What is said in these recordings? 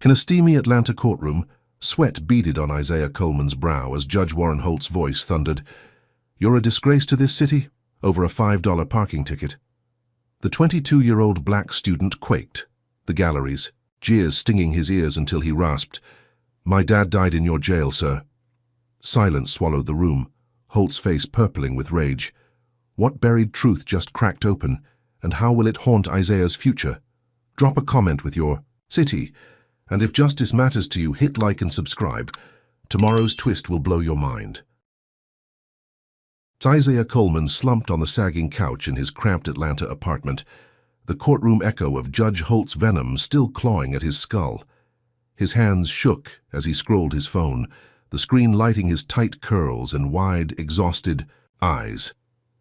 In a steamy Atlanta courtroom, sweat beaded on Isaiah Coleman's brow as Judge Warren Holt's voice thundered, "You're a disgrace to this city? Over a $5 parking ticket." The 22-year-old black student quaked. The galleries, jeers stinging his ears until he rasped, "My dad died in your jail, sir." Silence swallowed the room, Holt's face purpling with rage. What buried truth just cracked open, and how will it haunt Isaiah's future? Drop a comment with your city, and if justice matters to you, hit like and subscribe. Tomorrow's twist will blow your mind. Isaiah Coleman slumped on the sagging couch in his cramped Atlanta apartment, the courtroom echo of Judge Holt's venom still clawing at his skull. His hands shook as he scrolled his phone, the screen lighting his tight curls and wide, exhausted eyes.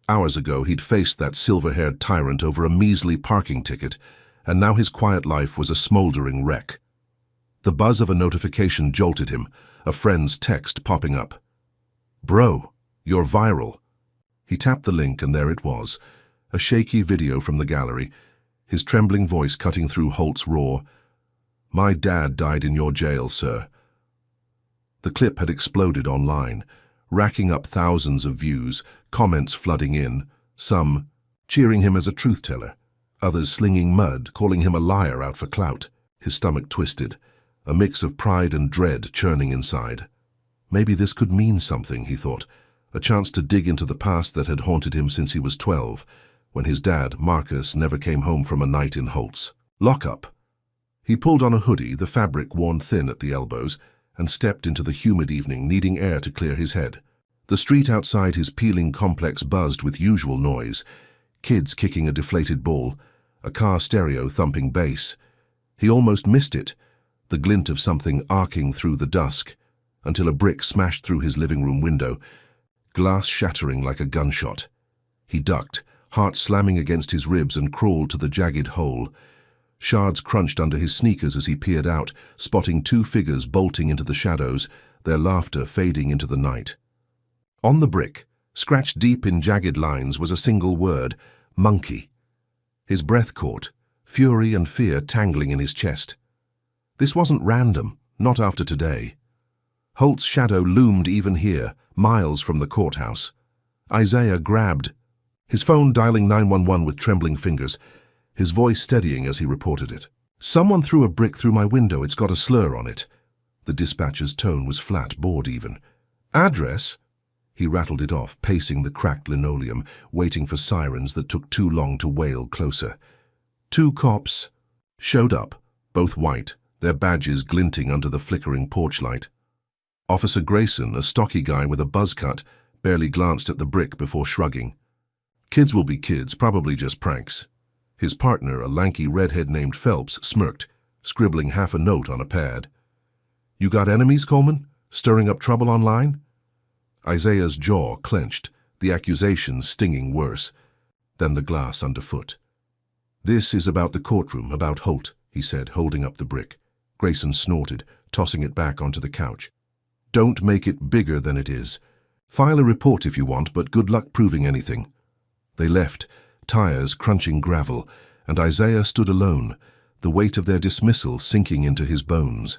Hours ago, he'd faced that silver-haired tyrant over a measly parking ticket, and now his quiet life was a smoldering wreck. The buzz of a notification jolted him, a friend's text popping up. "Bro, you're viral." He tapped the link and there it was, a shaky video from the gallery, his trembling voice cutting through Holt's roar. "My dad died in your jail, sir." The clip had exploded online, racking up thousands of views, comments flooding in, some cheering him as a truth-teller, others slinging mud, calling him a liar out for clout. His stomach twisted, a mix of pride and dread churning inside. Maybe this could mean something, he thought, a chance to dig into the past that had haunted him since he was 12, when his dad, Marcus, never came home from a night in Holt's lockup. He pulled on a hoodie, the fabric worn thin at the elbows, and stepped into the humid evening, needing air to clear his head. The street outside his peeling complex buzzed with usual noise, kids kicking a deflated ball, a car stereo thumping bass. He almost missed it, the glint of something arcing through the dusk, until a brick smashed through his living room window, glass shattering like a gunshot. He ducked, heart slamming against his ribs, and crawled to the jagged hole. Shards crunched under his sneakers as he peered out, spotting two figures bolting into the shadows, their laughter fading into the night. On the brick, scratched deep in jagged lines, was a single word, monkey. His breath caught, fury and fear tangling in his chest. This wasn't random, not after today. Holt's shadow loomed even here, miles from the courthouse. Isaiah grabbed, his phone dialing 911 with trembling fingers, his voice steadying as he reported it. "Someone threw a brick through my window. It's got a slur on it." The dispatcher's tone was flat, bored even. "Address?" He rattled it off, pacing the cracked linoleum, waiting for sirens that took too long to wail closer. Two cops showed up, both white, their badges glinting under the flickering porch light. Officer Grayson, a stocky guy with a buzz cut, barely glanced at the brick before shrugging. "Kids will be kids, probably just pranks." His partner, a lanky redhead named Phelps, smirked, scribbling half a note on a pad. "You got enemies, Coleman? Stirring up trouble online?" Isaiah's jaw clenched, the accusation stinging worse than the glass underfoot. "This is about the courtroom, about Holt," he said, holding up the brick. Grayson snorted, tossing it back onto the couch. "Don't make it bigger than it is. File a report if you want, but good luck proving anything." They left, tires crunching gravel, and Isaiah stood alone, the weight of their dismissal sinking into his bones.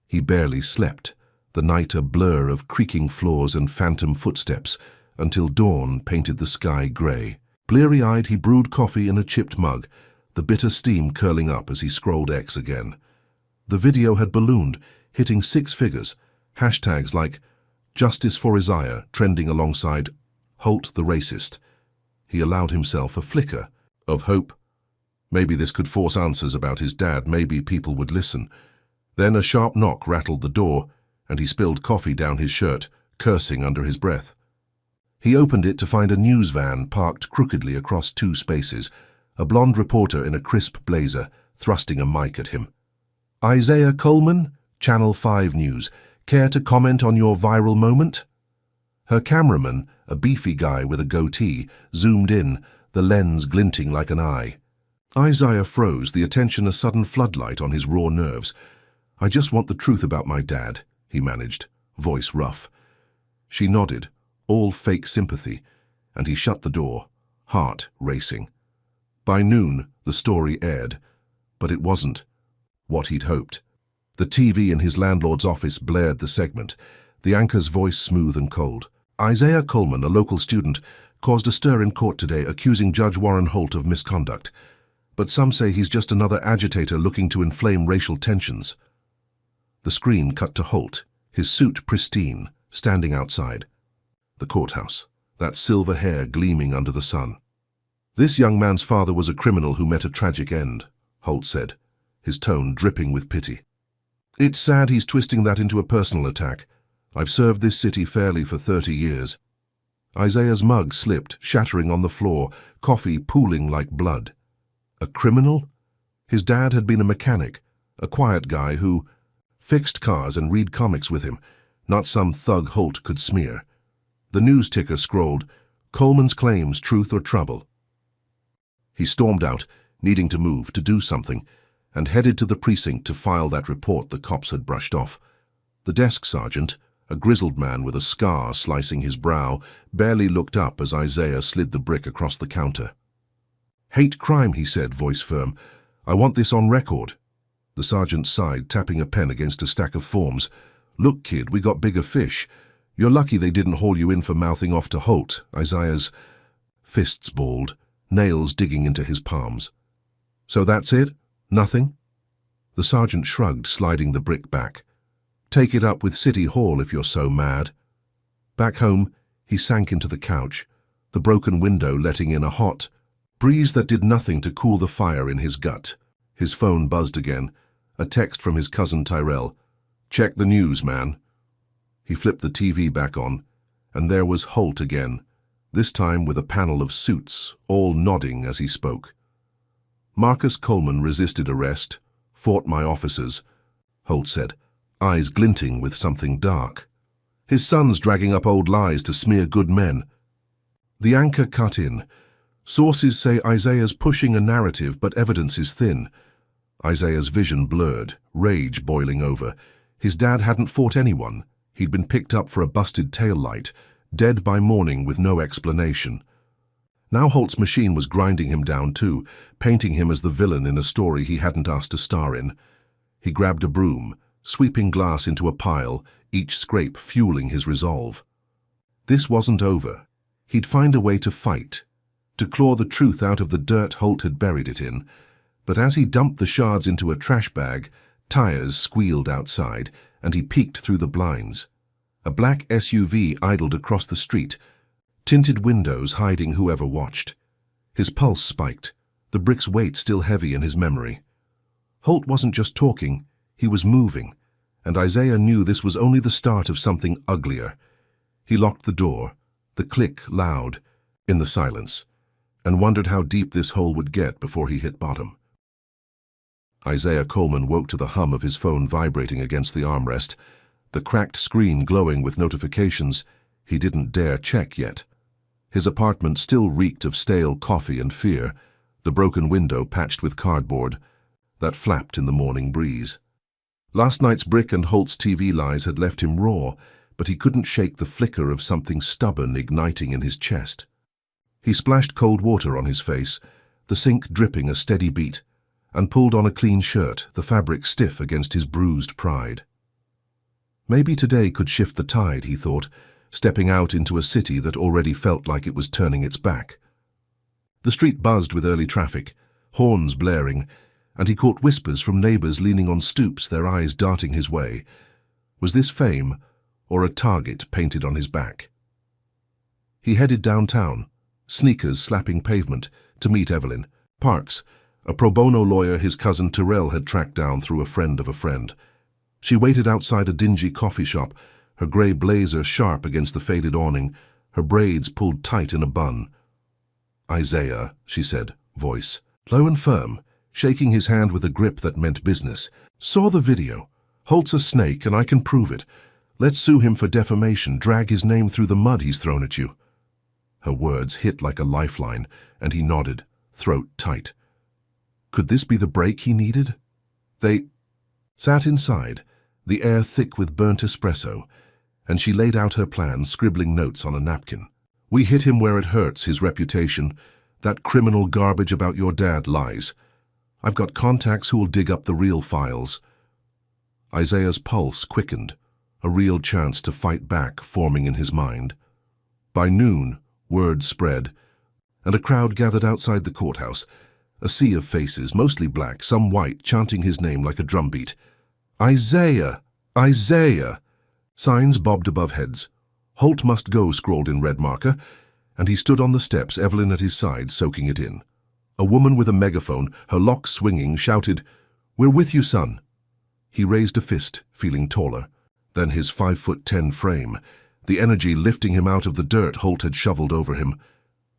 He barely slept, the night a blur of creaking floors and phantom footsteps, until dawn painted the sky gray. Bleary-eyed, he brewed coffee in a chipped mug, the bitter steam curling up as he scrolled X again. The video had ballooned, hitting 6 figures, hashtags like "Justice for Isaiah" trending alongside "Holt the Racist." He allowed himself a flicker of hope. Maybe this could force answers about his dad, maybe people would listen. Then a sharp knock rattled the door, and he spilled coffee down his shirt, cursing under his breath. He opened it to find a news van parked crookedly across 2 spaces, a blonde reporter in a crisp blazer, thrusting a mic at him. "Isaiah Coleman, Channel 5 News. Care to comment on your viral moment?" Her cameraman, a beefy guy with a goatee, zoomed in, the lens glinting like an eye. Isaiah froze, the attention a sudden floodlight on his raw nerves. "I just want the truth about my dad," he managed, voice rough. She nodded, all fake sympathy, and he shut the door, heart racing. By noon, the story aired, but it wasn't what he'd hoped. The TV in his landlord's office blared the segment, the anchor's voice smooth and cold. Isaiah Coleman, a local student, caused a stir in court today accusing Judge Warren Holt of misconduct. But some say he's just another agitator looking to inflame racial tensions. The screen cut to Holt, his suit pristine, standing outside the courthouse, that silver hair gleaming under the sun. "This young man's father was a criminal who met a tragic end," Holt said, his tone dripping with pity. "It's sad he's twisting that into a personal attack. I've served this city fairly for 30 years. Isaiah's mug slipped, shattering on the floor, coffee pooling like blood. A criminal? His dad had been a mechanic, a quiet guy who fixed cars and read comics with him, not some thug Holt could smear. The news ticker scrolled, "Coleman's claims, truth or trouble." He stormed out, needing to move, to do something, and headed to the precinct to file that report the cops had brushed off. The desk sergeant, a grizzled man with a scar slicing his brow, barely looked up as Isaiah slid the brick across the counter. "Hate crime," he said, voice firm. "I want this on record." The sergeant sighed, tapping a pen against a stack of forms. "Look, kid, we got bigger fish. You're lucky they didn't haul you in for mouthing off to Holt." Isaiah's fists balled, nails digging into his palms. "So that's it? Nothing?" The sergeant shrugged, sliding the brick back. "Take it up with City Hall if you're so mad." Back home, he sank into the couch, the broken window letting in a hot breeze that did nothing to cool the fire in his gut. His phone buzzed again, a text from his cousin Tyrell. "Check the news, man." He flipped the TV back on, and there was Holt again, this time with a panel of suits, all nodding as he spoke. "Marcus Coleman resisted arrest, fought my officers," Holt said, eyes glinting with something dark. "His son's dragging up old lies to smear good men." The anchor cut in. "Sources say Isaiah's pushing a narrative, but evidence is thin." Isaiah's vision blurred, rage boiling over. His dad hadn't fought anyone. He'd been picked up for a busted taillight, dead by morning with no explanation. Now Holt's machine was grinding him down too, painting him as the villain in a story he hadn't asked to star in. He grabbed a broom, sweeping glass into a pile, each scrape fueling his resolve. This wasn't over. He'd find a way to fight, to claw the truth out of the dirt Holt had buried it in. But as he dumped the shards into a trash bag, tires squealed outside, and he peeked through the blinds. A black SUV idled across the street, tinted windows hiding whoever watched. His pulse spiked, the brick's weight still heavy in his memory. Holt wasn't just talking, he was moving, and Isaiah knew this was only the start of something uglier. He locked the door, the click loud, in the silence, and wondered how deep this hole would get before he hit bottom. Isaiah Coleman woke to the hum of his phone vibrating against the armrest, the cracked screen glowing with notifications he didn't dare check yet. His apartment still reeked of stale coffee and fear, the broken window patched with cardboard that flapped in the morning breeze. Last night's brick and Holt's TV lies had left him raw, but he couldn't shake the flicker of something stubborn igniting in his chest. He splashed cold water on his face, the sink dripping a steady beat, and pulled on a clean shirt, the fabric stiff against his bruised pride. Maybe today could shift the tide, he thought, stepping out into a city that already felt like it was turning its back. The street buzzed with early traffic, horns blaring, and he caught whispers from neighbors leaning on stoops, their eyes darting his way. Was this fame, or a target painted on his back? He headed downtown, sneakers slapping pavement, to meet Evelyn Parks, a pro bono lawyer his cousin Tyrell had tracked down through a friend of a friend. She waited outside a dingy coffee shop, her grey blazer sharp against the faded awning, her braids pulled tight in a bun. "Isaiah," she said, voice low and firm, shaking his hand with a grip that meant business. "Saw the video. Holt's a snake, and I can prove it. Let's sue him for defamation, drag his name through the mud he's thrown at you." Her words hit like a lifeline, and he nodded, throat tight. Could this be the break he needed? They sat inside, the air thick with burnt espresso, and she laid out her plan, scribbling notes on a napkin. "We hit him where it hurts, his reputation. That criminal garbage about your dad lies. I've got contacts who'll dig up the real files." Isaiah's pulse quickened, a real chance to fight back forming in his mind. By noon, word spread, and a crowd gathered outside the courthouse, a sea of faces, mostly black, some white, chanting his name like a drumbeat. Isaiah! Isaiah! Signs bobbed above heads. Holt must go scrawled in red marker, and he stood on the steps, Evelyn at his side, soaking it in. A woman with a megaphone, her locks swinging, shouted, "We're with you, son." He raised a fist, feeling taller, then his 5'10" frame, the energy lifting him out of the dirt Holt had shoveled over him.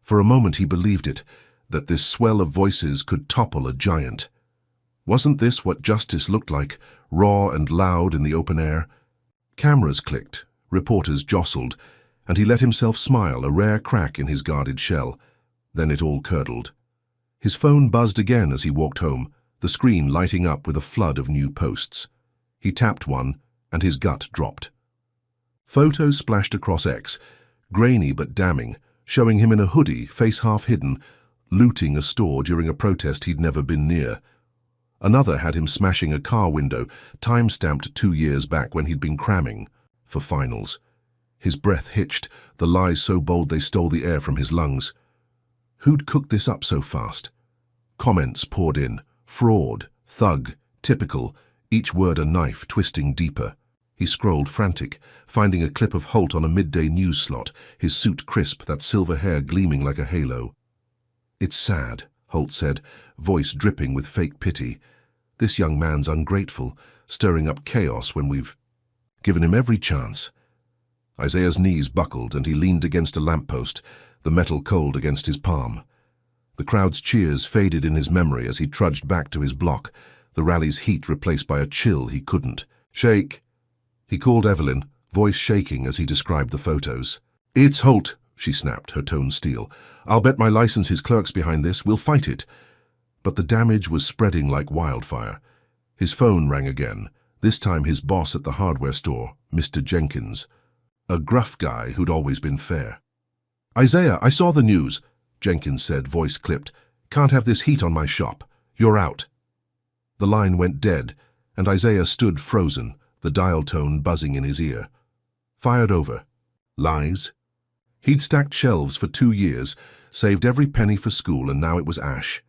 For a moment he believed it, that this swell of voices could topple a giant. Wasn't this what justice looked like, raw and loud in the open air? Cameras clicked, reporters jostled, and he let himself smile, a rare crack in his guarded shell. Then it all curdled. His phone buzzed again as he walked home, the screen lighting up with a flood of new posts. He tapped one, and his gut dropped. Photos splashed across X, grainy but damning, showing him in a hoodie, face half hidden, looting a store during a protest he'd never been near. Another had him smashing a car window, time-stamped 2 years back when he'd been cramming for finals. His breath hitched, the lies so bold they stole the air from his lungs. Who'd cooked this up so fast? Comments poured in. Fraud, thug, typical, each word a knife twisting deeper. He scrolled frantic, finding a clip of Holt on a midday news slot, his suit crisp, that silver hair gleaming like a halo. "It's sad," Holt said, voice dripping with fake pity. "This young man's ungrateful, stirring up chaos when we've given him every chance." Isaiah's knees buckled and he leaned against a lamppost, the metal cold against his palm. The crowd's cheers faded in his memory as he trudged back to his block, the rally's heat replaced by a chill he couldn't shake. He called Evelyn, voice shaking as he described the photos. "It's Holt," she snapped, her tone steel. "I'll bet my license his clerk's behind this. We'll fight it." But the damage was spreading like wildfire. His phone rang again, this time his boss at the hardware store, Mr. Jenkins, a gruff guy who'd always been fair. "Isaiah, I saw the news," Jenkins said, voice clipped. "Can't have this heat on my shop. You're out." The line went dead, and Isaiah stood frozen, the dial tone buzzing in his ear. Fired over. Lies? He'd stacked shelves for 2 years, saved every penny for school, and now it was ash.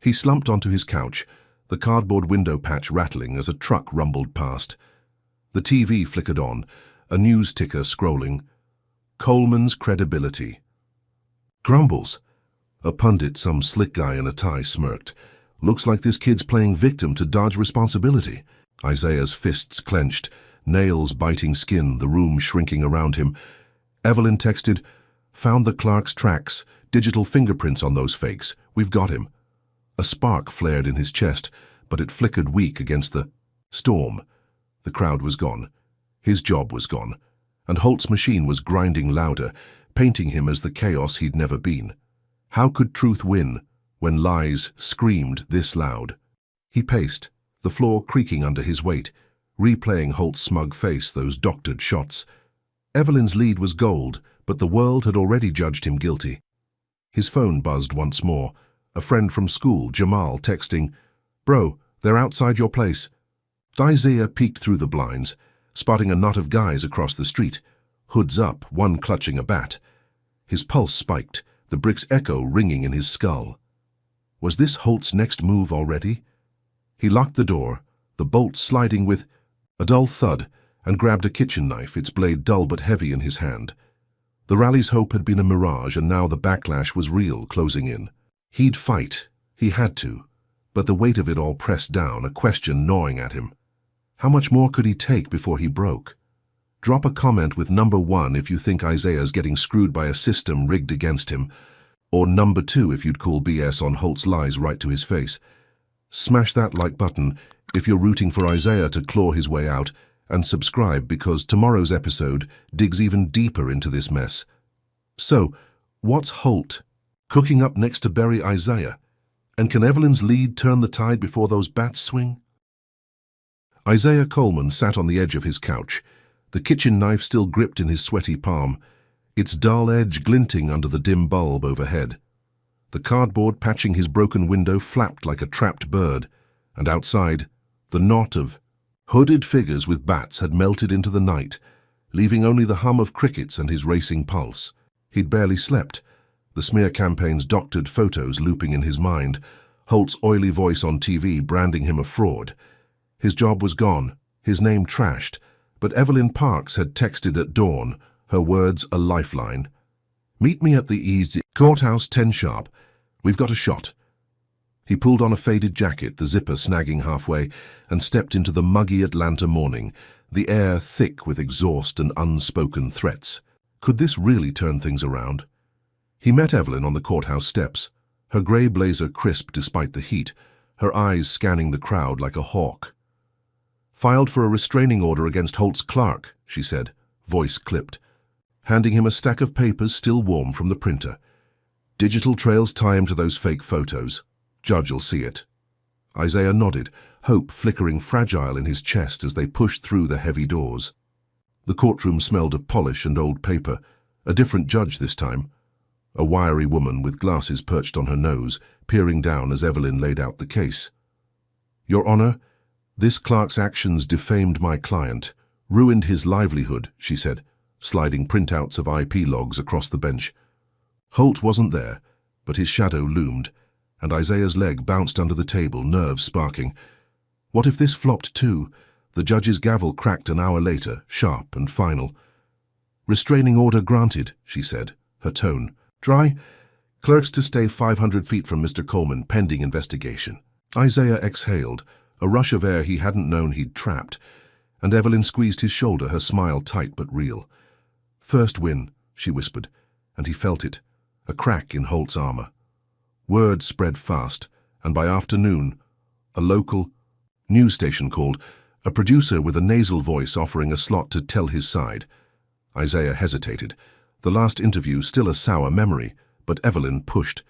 He slumped onto his couch, the cardboard window patch rattling as a truck rumbled past. The TV flickered on, a news ticker scrolling. Coleman's credibility. "Grumbles." A pundit, some slick guy in a tie, smirked. "Looks like this kid's playing victim to dodge responsibility." Isaiah's fists clenched, nails biting skin, the room shrinking around him. Evelyn texted, "Found the Clark's tracks, digital fingerprints on those fakes. We've got him." A spark flared in his chest, but it flickered weak against the storm. The crowd was gone. His job was gone. And Holt's machine was grinding louder, painting him as the chaos he'd never been. How could truth win when lies screamed this loud? He paced, the floor creaking under his weight, replaying Holt's smug face, those doctored shots. Evelyn's lead was gold, but the world had already judged him guilty. His phone buzzed once more, a friend from school, Jamal, texting, "Bro, they're outside your place." Isaiah peeked through the blinds, spotting a knot of guys across the street, hoods up, one clutching a bat. His pulse spiked, the brick's echo ringing in his skull. Was this Holt's next move already? He locked the door, the bolt sliding with a dull thud, and grabbed a kitchen knife, its blade dull but heavy in his hand. The rally's hope had been a mirage, and now the backlash was real, closing in. He'd fight. He had to. But the weight of it all pressed down, a question gnawing at him. How much more could he take before he broke? Drop a comment with number 1 if you think Isaiah's getting screwed by a system rigged against him, or number 2 if you'd call BS on Holt's lies right to his face. Smash that like button if you're rooting for Isaiah to claw his way out, and subscribe because tomorrow's episode digs even deeper into this mess. So, what's Holt cooking up next to bury Isaiah? And can Evelyn's lead turn the tide before those bats swing? Isaiah Coleman sat on the edge of his couch, the kitchen knife still gripped in his sweaty palm, its dull edge glinting under the dim bulb overhead. The cardboard patching his broken window flapped like a trapped bird, and outside, the knot of Hooded figures with bats had melted into the night, leaving only the hum of crickets and his racing pulse. He'd barely slept, the smear campaign's doctored photos looping in his mind, Holt's oily voice on TV branding him a fraud. His job was gone, his name trashed, but Evelyn Parks had texted at dawn, her words a lifeline. "Meet me at the East Courthouse 10 sharp. We've got a shot." He pulled on a faded jacket, the zipper snagging halfway, and stepped into the muggy Atlanta morning, the air thick with exhaust and unspoken threats. Could this really turn things around? He met Evelyn on the courthouse steps, her grey blazer crisp despite the heat, her eyes scanning the crowd like a hawk. "Filed for a restraining order against Holt's clerk," she said, voice clipped, handing him a stack of papers still warm from the printer. "Digital trails tie him to those fake photos. Judge'll see it." Isaiah nodded, hope flickering fragile in his chest as they pushed through the heavy doors. The courtroom smelled of polish and old paper, a different judge this time. A wiry woman with glasses perched on her nose, peering down as Evelyn laid out the case. "Your Honor, this clerk's actions defamed my client, ruined his livelihood," she said, sliding printouts of IP logs across the bench. Holt wasn't there, but his shadow loomed, and Isaiah's leg bounced under the table, nerves sparking. What if this flopped too? The judge's gavel cracked an hour later, sharp and final. "Restraining order granted," she said, her tone dry. "Clerks to stay 500 feet from Mr. Coleman, pending investigation." Isaiah exhaled, a rush of air he hadn't known he'd trapped, and Evelyn squeezed his shoulder, her smile tight but real. "First win," she whispered, and he felt it, a crack in Holt's armor. Word spread fast, and by afternoon, a local news station called, a producer with a nasal voice offering a slot to tell his side. Isaiah hesitated, the last interview still a sour memory, but Evelyn pushed.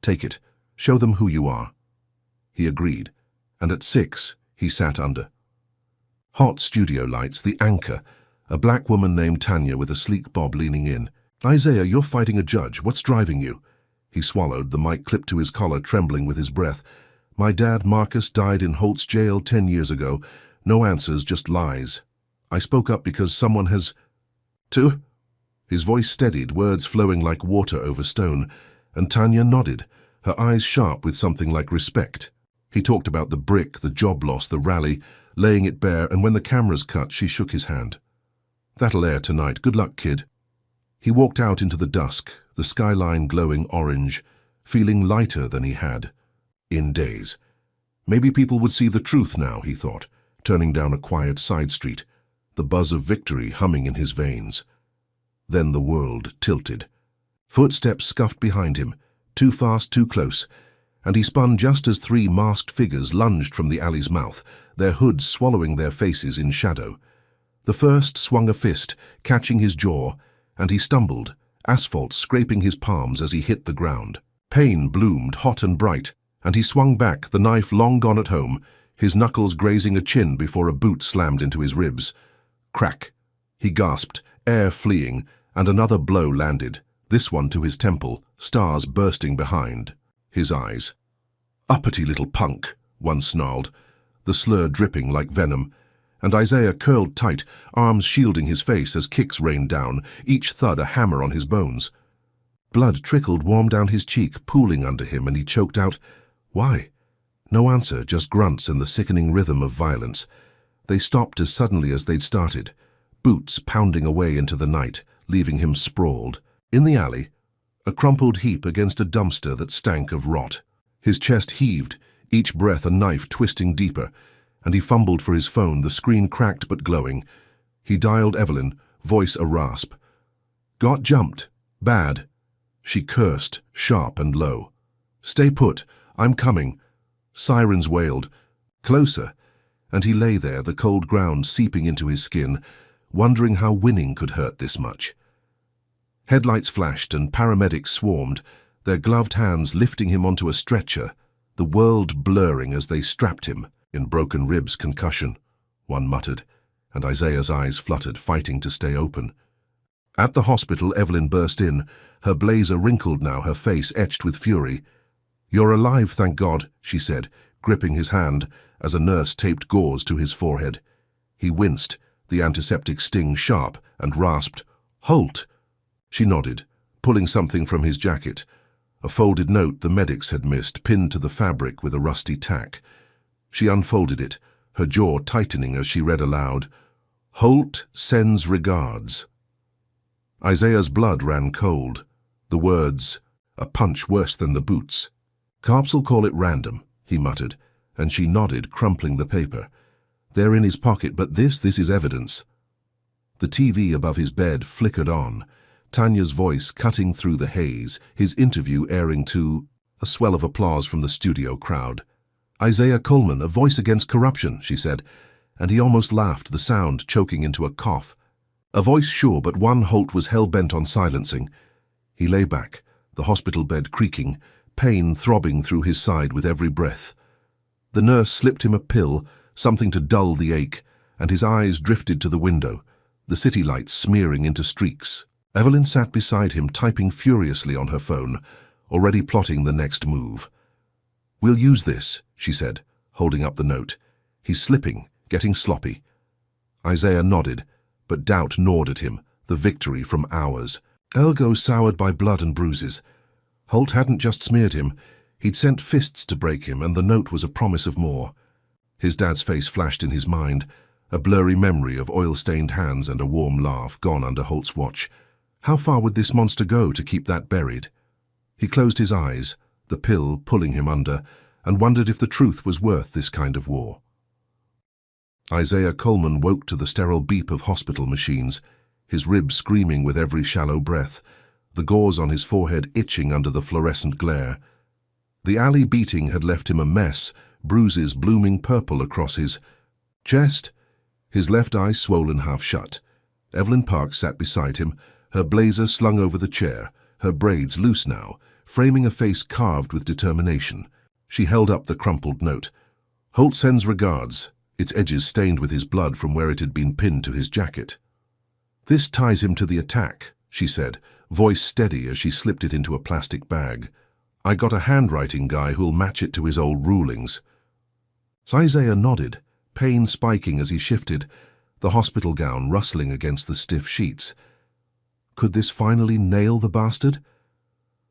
"Take it. Show them who you are." He agreed, and at 6 he sat under. Hot studio lights, the anchor, a black woman named Tanya with a sleek bob leaning in. "Isaiah, you're fighting a judge. What's driving you?" He swallowed, the mic clipped to his collar, trembling with his breath. "My dad, Marcus, died in Holt's jail 10 years ago. No answers, just lies. I spoke up because someone has... to?" His voice steadied, words flowing like water over stone, and Tanya nodded, her eyes sharp with something like respect. He talked about the brick, the job loss, the rally, laying it bare, and when the cameras cut, she shook his hand. "That'll air tonight. Good luck, kid." He walked out into the dusk, the skyline glowing orange, feeling lighter than he had in days. Maybe people would see the truth now, he thought, turning down a quiet side street, the buzz of victory humming in his veins. Then the world tilted. Footsteps scuffed behind him, too fast, too close, and he spun just as 3 masked figures lunged from the alley's mouth, their hoods swallowing their faces in shadow. The first swung a fist, catching his jaw, and he stumbled, asphalt scraping his palms as he hit the ground. Pain bloomed hot and bright, and he swung back, the knife long gone at home, his knuckles grazing a chin before a boot slammed into his ribs. Crack. He gasped, air fleeing, and another blow landed, this one to his temple, stars bursting behind his eyes. "Uppity little punk," one snarled, the slur dripping like venom, and Isaiah curled tight, arms shielding his face as kicks rained down, each thud a hammer on his bones. Blood trickled warm down his cheek, pooling under him, and he choked out, "Why?" No answer, just grunts and the sickening rhythm of violence. They stopped as suddenly as they'd started, boots pounding away into the night, leaving him sprawled. In the alley, a crumpled heap against a dumpster that stank of rot. His chest heaved, each breath a knife twisting deeper, and he fumbled for his phone, the screen cracked but glowing. He dialed Evelyn, voice a rasp. "Got jumped. Bad." She cursed, sharp and low. "Stay put. I'm coming." Sirens wailed. Closer. And he lay there, the cold ground seeping into his skin, wondering how winning could hurt this much. Headlights flashed and paramedics swarmed, their gloved hands lifting him onto a stretcher, the world blurring as they strapped him. "In broken ribs, concussion," one muttered, and Isaiah's eyes fluttered, fighting to stay open. At the hospital, Evelyn burst in, her blazer wrinkled now, her face etched with fury. "You're alive, thank God," she said, gripping his hand as a nurse taped gauze to his forehead. He winced, the antiseptic sting sharp, and rasped, "Holt!" She nodded, pulling something from his jacket. A folded note the medics had missed, pinned to the fabric with a rusty tack. She unfolded it, her jaw tightening as she read aloud, "Holt sends regards." Isaiah's blood ran cold. The words, "A punch worse than the boots." "Corps'll call it random," he muttered, and she nodded, crumpling the paper. "They're in his pocket, but this is evidence." The TV above his bed flickered on, Tanya's voice cutting through the haze, his interview airing to a swell of applause from the studio crowd. "Isaiah Coleman, a voice against corruption," she said, and he almost laughed, the sound choking into a cough. A voice, sure, but one Holt was hell-bent on silencing. He lay back, the hospital bed creaking, pain throbbing through his side with every breath. The nurse slipped him a pill, something to dull the ache, and his eyes drifted to the window, the city lights smearing into streaks. Evelyn sat beside him, typing furiously on her phone, already plotting the next move. "We'll use this," she said, holding up the note. "He's slipping, getting sloppy." Isaiah nodded, but doubt gnawed at him, the victory from hours. Ergo soured by blood and bruises. Holt hadn't just smeared him, he'd sent fists to break him, and the note was a promise of more. His dad's face flashed in his mind, a blurry memory of oil-stained hands and a warm laugh gone under Holt's watch. How far would this monster go to keep that buried? He closed his eyes, the pill pulling him under, and wondered if the truth was worth this kind of war. Isaiah Coleman woke to the sterile beep of hospital machines, his ribs screaming with every shallow breath, the gauze on his forehead itching under the fluorescent glare. The alley beating had left him a mess, bruises blooming purple across his chest, his left eye swollen half shut. Evelyn Parks sat beside him, her blazer slung over the chair, her braids loose now, framing a face carved with determination. She held up the crumpled note. "Holt sends regards," its edges stained with his blood from where it had been pinned to his jacket. "This ties him to the attack," she said, voice steady as she slipped it into a plastic bag. "I got a handwriting guy who'll match it to his old rulings." Isaiah nodded, pain spiking as he shifted, the hospital gown rustling against the stiff sheets. Could this finally nail the bastard?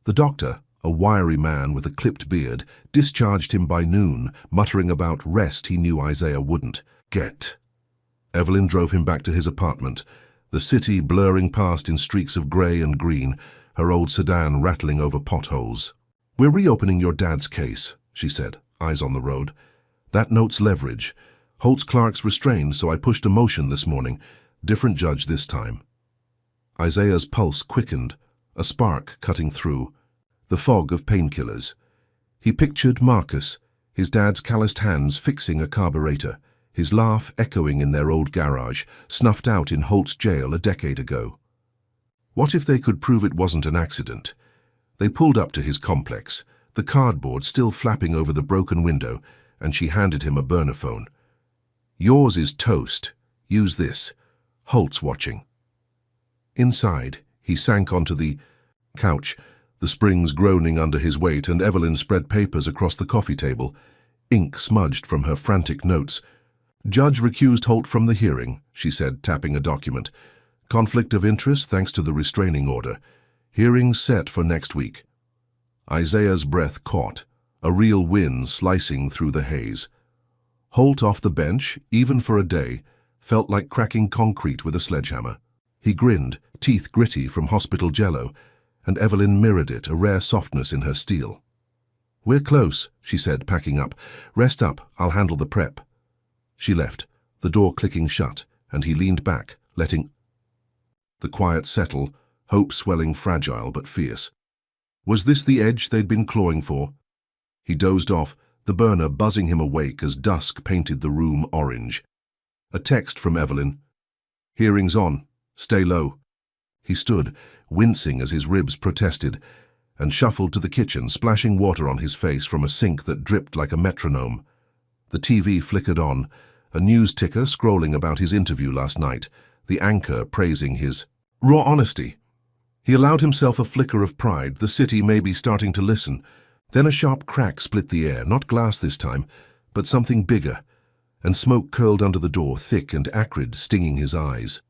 The doctor, a wiry man with a clipped beard, discharged him by noon, muttering about rest he knew Isaiah wouldn't get. Evelyn drove him back to his apartment, the city blurring past in streaks of grey and green, her old sedan rattling over potholes. "We're reopening your dad's case," she said, eyes on the road. "That note's leverage. Holt's clerk's restrained, so I pushed a motion this morning. Different judge this time." Isaiah's pulse quickened, a spark cutting through. The fog of painkillers. He pictured Marcus, his dad's calloused hands fixing a carburetor, his laugh echoing in their old garage, snuffed out in Holt's jail a decade ago. What if they could prove it wasn't an accident? They pulled up to his complex, the cardboard still flapping over the broken window, and she handed him a burner phone. "Yours is toast. Use this. Holt's watching." Inside, he sank onto the couch, the springs groaning under his weight, and Evelyn spread papers across the coffee table, ink smudged from her frantic notes. "Judge recused Holt from the hearing," she said, tapping a document. "Conflict of interest thanks to the restraining order. Hearing set for next week." Isaiah's breath caught, a real wind slicing through the haze. Holt off the bench, even for a day, felt like cracking concrete with a sledgehammer. He grinned, teeth gritty from hospital jello, and Evelyn mirrored it, a rare softness in her steel. "We're close," she said, packing up. "Rest up, I'll handle the prep." She left, the door clicking shut, and he leaned back, letting the quiet settle, hope swelling fragile but fierce. Was this the edge they'd been clawing for? He dozed off, the burner buzzing him awake as dusk painted the room orange. A text from Evelyn. "Hearing's on. Stay low." He stood, wincing as his ribs protested, and shuffled to the kitchen, splashing water on his face from a sink that dripped like a metronome. The TV flickered on, a news ticker scrolling about his interview last night, the anchor praising his raw honesty. He allowed himself a flicker of pride, the city may be starting to listen. Then a sharp crack split the air, not glass this time, but something bigger, and smoke curled under the door, thick and acrid, stinging his eyes.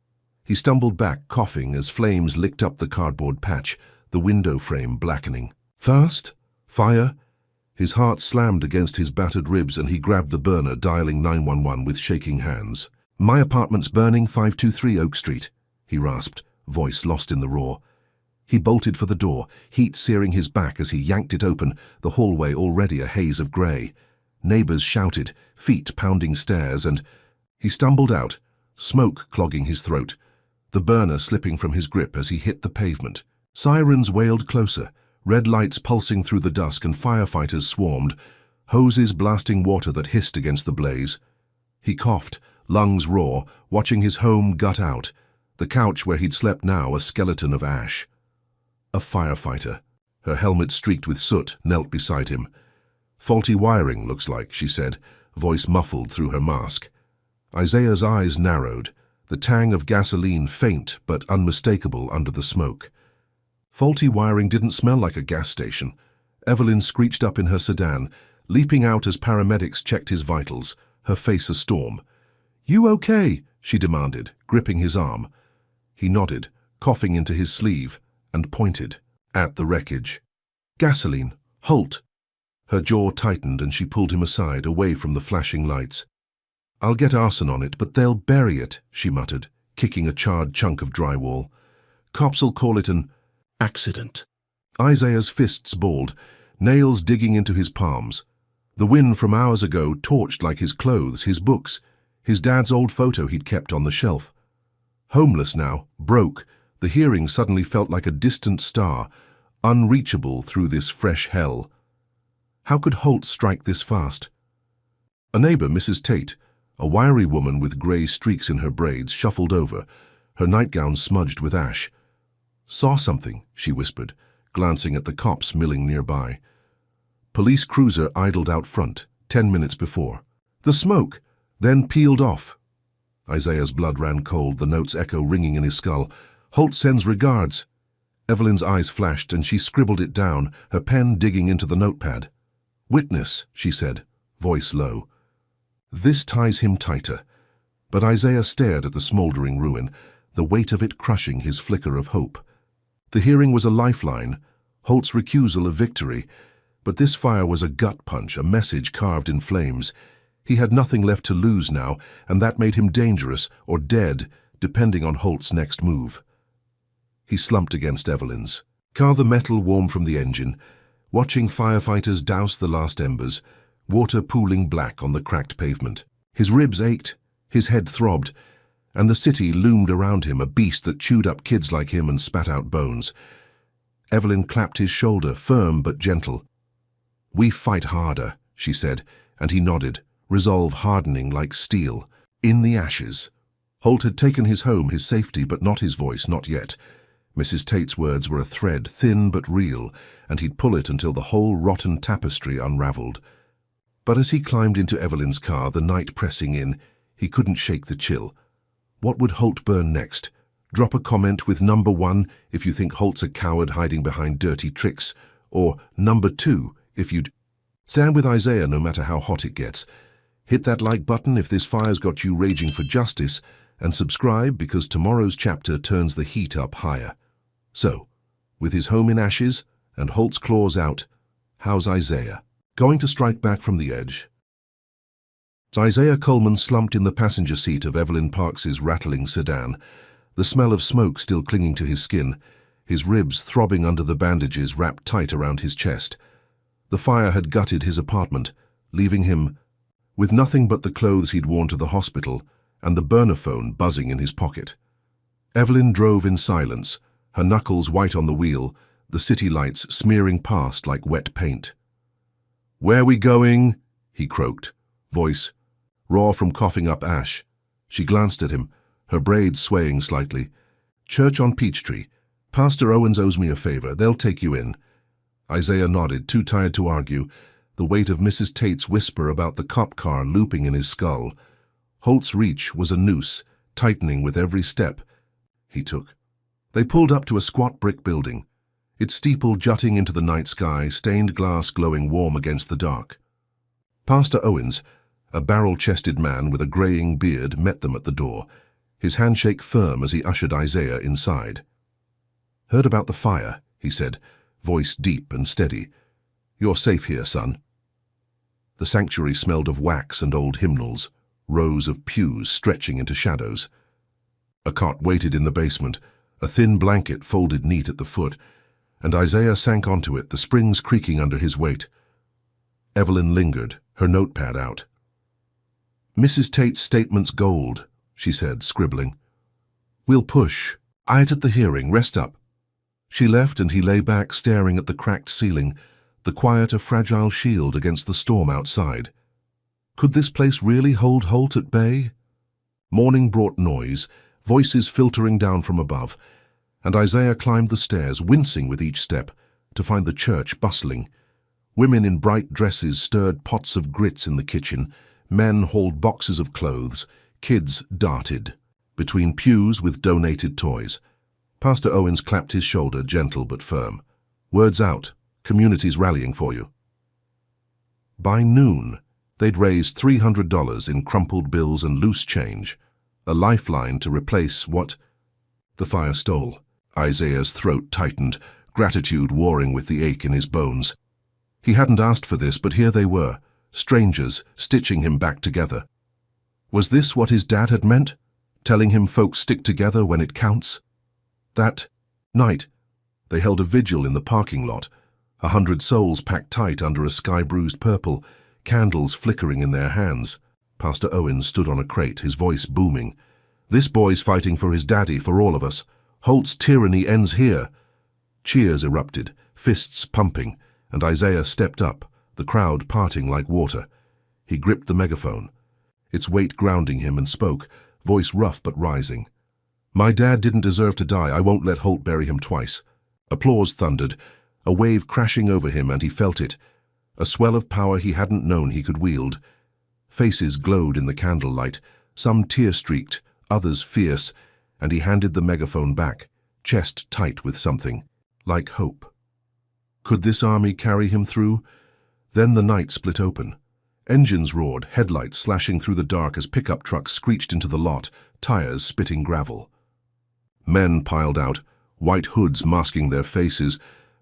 He stumbled back, coughing, as flames licked up the cardboard patch, the window frame blackening. Fast? Fire? His heart slammed against his battered ribs and he grabbed the burner, dialing 911 with shaking hands. "My apartment's burning, 523 Oak Street," he rasped, voice lost in the roar. He bolted for the door, heat searing his back as he yanked it open, the hallway already a haze of grey. Neighbours shouted, feet pounding stairs, and he stumbled out, smoke clogging his throat, the burner slipping from his grip as he hit the pavement. Sirens wailed closer, red lights pulsing through the dusk, and firefighters swarmed, hoses blasting water that hissed against the blaze. He coughed, lungs raw, watching his home gut out, the couch where he'd slept now a skeleton of ash. A firefighter, her helmet streaked with soot, knelt beside him. "Faulty wiring, looks like," she said, voice muffled through her mask. Isaiah's eyes narrowed, the tang of gasoline faint but unmistakable under the smoke. Faulty wiring didn't smell like a gas station. Evelyn screeched up in her sedan, leaping out as paramedics checked his vitals, her face a storm. "You okay?" she demanded, gripping his arm. He nodded, coughing into his sleeve, and pointed at the wreckage. "Gasoline! Halt!" Her jaw tightened and she pulled him aside, away from the flashing lights. "I'll get arson on it, but they'll bury it," she muttered, kicking a charred chunk of drywall. "Cops'll call it an accident." Isaiah's fists balled, nails digging into his palms. The wind from hours ago torched like his clothes, his books, his dad's old photo he'd kept on the shelf. Homeless now, broke, the hearing suddenly felt like a distant star, unreachable through this fresh hell. How could Holt strike this fast? A neighbour, Mrs. Tate, a wiry woman with grey streaks in her braids, shuffled over, her nightgown smudged with ash. "Saw something," she whispered, glancing at the cops milling nearby. Police cruiser idled out front, 10 minutes before. "The smoke!" Then peeled off. Isaiah's blood ran cold, the note's echo ringing in his skull. "Holt sends regards." Evelyn's eyes flashed and she scribbled it down, her pen digging into the notepad. "Witness," she said, voice low. This ties him tighter. But Isaiah stared at the smouldering ruin, the weight of it crushing his flicker of hope. The hearing was a lifeline, Holt's recusal a victory, but this fire was a gut punch, a message carved in flames. He had nothing left to lose now, and that made him dangerous or dead, depending on Holt's next move. He slumped against Evelyn's, car the metal warm from the engine, watching firefighters douse the last embers, water pooling black on the cracked pavement. His ribs ached, his head throbbed, and the city loomed around him, a beast that chewed up kids like him and spat out bones. Evelyn clapped his shoulder, firm but gentle. "We fight harder," she said, and he nodded, resolve hardening like steel. In the ashes. Holt had taken his home, his safety, but not his voice, not yet. Mrs. Tate's words were a thread, thin but real, and he'd pull it until the whole rotten tapestry unraveled. But as he climbed into Evelyn's car, the night pressing in, he couldn't shake the chill. What would Holt burn next? Drop a comment with number 1 if you think Holt's a coward hiding behind dirty tricks, or number 2 if you'd stand with Isaiah no matter how hot it gets. Hit that like button if this fire's got you raging for justice, and subscribe because tomorrow's chapter turns the heat up higher. So, with his home in ashes and Holt's claws out, how's Isaiah? Going to strike back from the edge? Isaiah Coleman slumped in the passenger seat of Evelyn Parks's rattling sedan, the smell of smoke still clinging to his skin, his ribs throbbing under the bandages wrapped tight around his chest. The fire had gutted his apartment, leaving him with nothing but the clothes he'd worn to the hospital and the burner phone buzzing in his pocket. Evelyn drove in silence, her knuckles white on the wheel, the city lights smearing past like wet paint. "Where we going?" he croaked, voice raw from coughing up ash. She glanced at him, her braids swaying slightly. "Church on Peachtree. Pastor Owens owes me a favor. They'll take you in." Isaiah nodded, too tired to argue, the weight of Mrs. Tate's whisper about the cop car looping in his skull. Holt's reach was a noose, tightening with every step he took. They pulled up to a squat brick building, its steeple jutting into the night sky, stained glass glowing warm against the dark. Pastor Owens, A barrel-chested man with a graying beard met them at the door, his handshake firm as he ushered Isaiah inside. "Heard about the fire," he said, voice deep and steady. "You're safe here, son." The sanctuary smelled of wax and old hymnals, rows of pews stretching into shadows. A cot waited in the basement, a thin blanket folded neat at the foot, and Isaiah sank onto it, the springs creaking under his weight. Evelyn lingered, her notepad out. "Mrs. Tate's statement's gold," she said, scribbling. "We'll push. Eye at the hearing, rest up." She left and he lay back staring at the cracked ceiling, the quiet a fragile shield against the storm outside. Could this place really hold Holt at bay? Morning brought noise, voices filtering down from above, and Isaiah climbed the stairs, wincing with each step, to find the church bustling. Women in bright dresses stirred pots of grits in the kitchen, men hauled boxes of clothes, kids darted between pews with donated toys. Pastor Owens clapped his shoulder, gentle but firm. "Word's out. Community's rallying for you." By noon, they'd raised $300 in crumpled bills and loose change, a lifeline to replace what the fire stole. Isaiah's throat tightened, gratitude warring with the ache in his bones. He hadn't asked for this, but here they were, strangers stitching him back together. Was this what his dad had meant? Telling him folks stick together when it counts? That night, they held a vigil in the parking lot, 100 souls packed tight under a sky-bruised purple, candles flickering in their hands. Pastor Owens stood on a crate, his voice booming. "This boy's fighting for his daddy, for all of us. Holt's tyranny ends here." Cheers erupted, fists pumping, and Isaiah stepped up, the crowd parting like water. He gripped the megaphone, its weight grounding him, and spoke, voice rough but rising. "My dad didn't deserve to die. I won't let Holt bury him twice." Applause thundered, a wave crashing over him, and he felt it, a swell of power he hadn't known he could wield. Faces glowed in the candlelight, some tear-streaked, others fierce, and he handed the megaphone back, chest tight with something, like hope. Could this army carry him through? Then the night split open. Engines roared, headlights slashing through the dark as pickup trucks screeched into the lot, tires spitting gravel. Men piled out, white hoods masking their faces,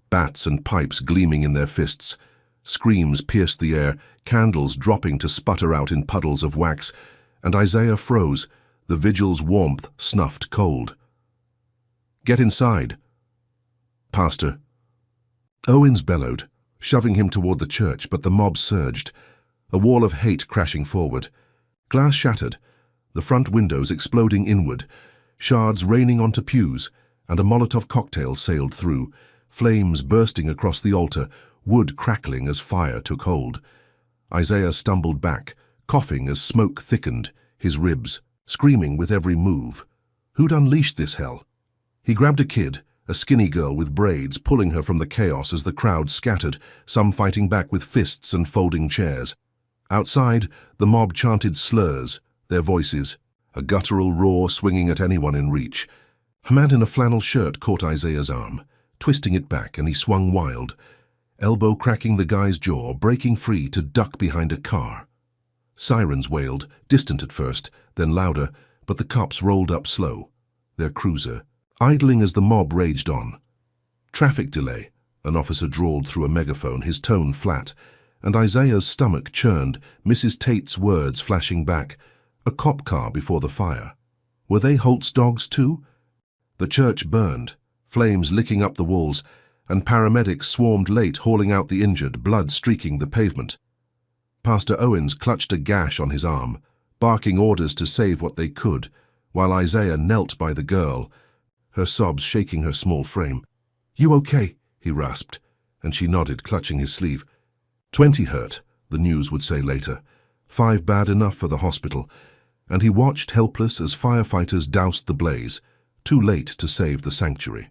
bats and pipes gleaming in their fists. Screams pierced the air, candles dropping to sputter out in puddles of wax, and Isaiah froze, the vigil's warmth snuffed cold. "Get inside." "Pastor." Owens bellowed, shoving him toward the church, but the mob surged, a wall of hate crashing forward. Glass shattered, the front windows exploding inward, shards raining onto pews, and a Molotov cocktail sailed through, flames bursting across the altar, wood crackling as fire took hold. Isaiah stumbled back, coughing as smoke thickened, his ribs, screaming with every move. Who'd unleashed this hell? He grabbed a kid, a skinny girl with braids, pulling her from the chaos as the crowd scattered, some fighting back with fists and folding chairs. Outside, the mob chanted slurs, their voices, a guttural roar swinging at anyone in reach. A man in a flannel shirt caught Isaiah's arm, twisting it back, and he swung wild, elbow cracking the guy's jaw, breaking free to duck behind a car. Sirens wailed, distant at first, then louder, but the cops rolled up slow, their cruiser, idling as the mob raged on. "Traffic delay," an officer drawled through a megaphone, his tone flat, and Isaiah's stomach churned, Mrs. Tate's words flashing back. A cop car before the fire. Were they Holt's dogs too? The church burned, flames licking up the walls, and paramedics swarmed late, hauling out the injured, blood streaking the pavement. Pastor Owens clutched a gash on his arm, barking orders to save what they could, while Isaiah knelt by the girl, her sobs shaking her small frame. "You okay?" he rasped, and she nodded, clutching his sleeve. 20 hurt, the news would say later. 5 bad enough for the hospital, and he watched helpless as firefighters doused the blaze, too late to save the sanctuary.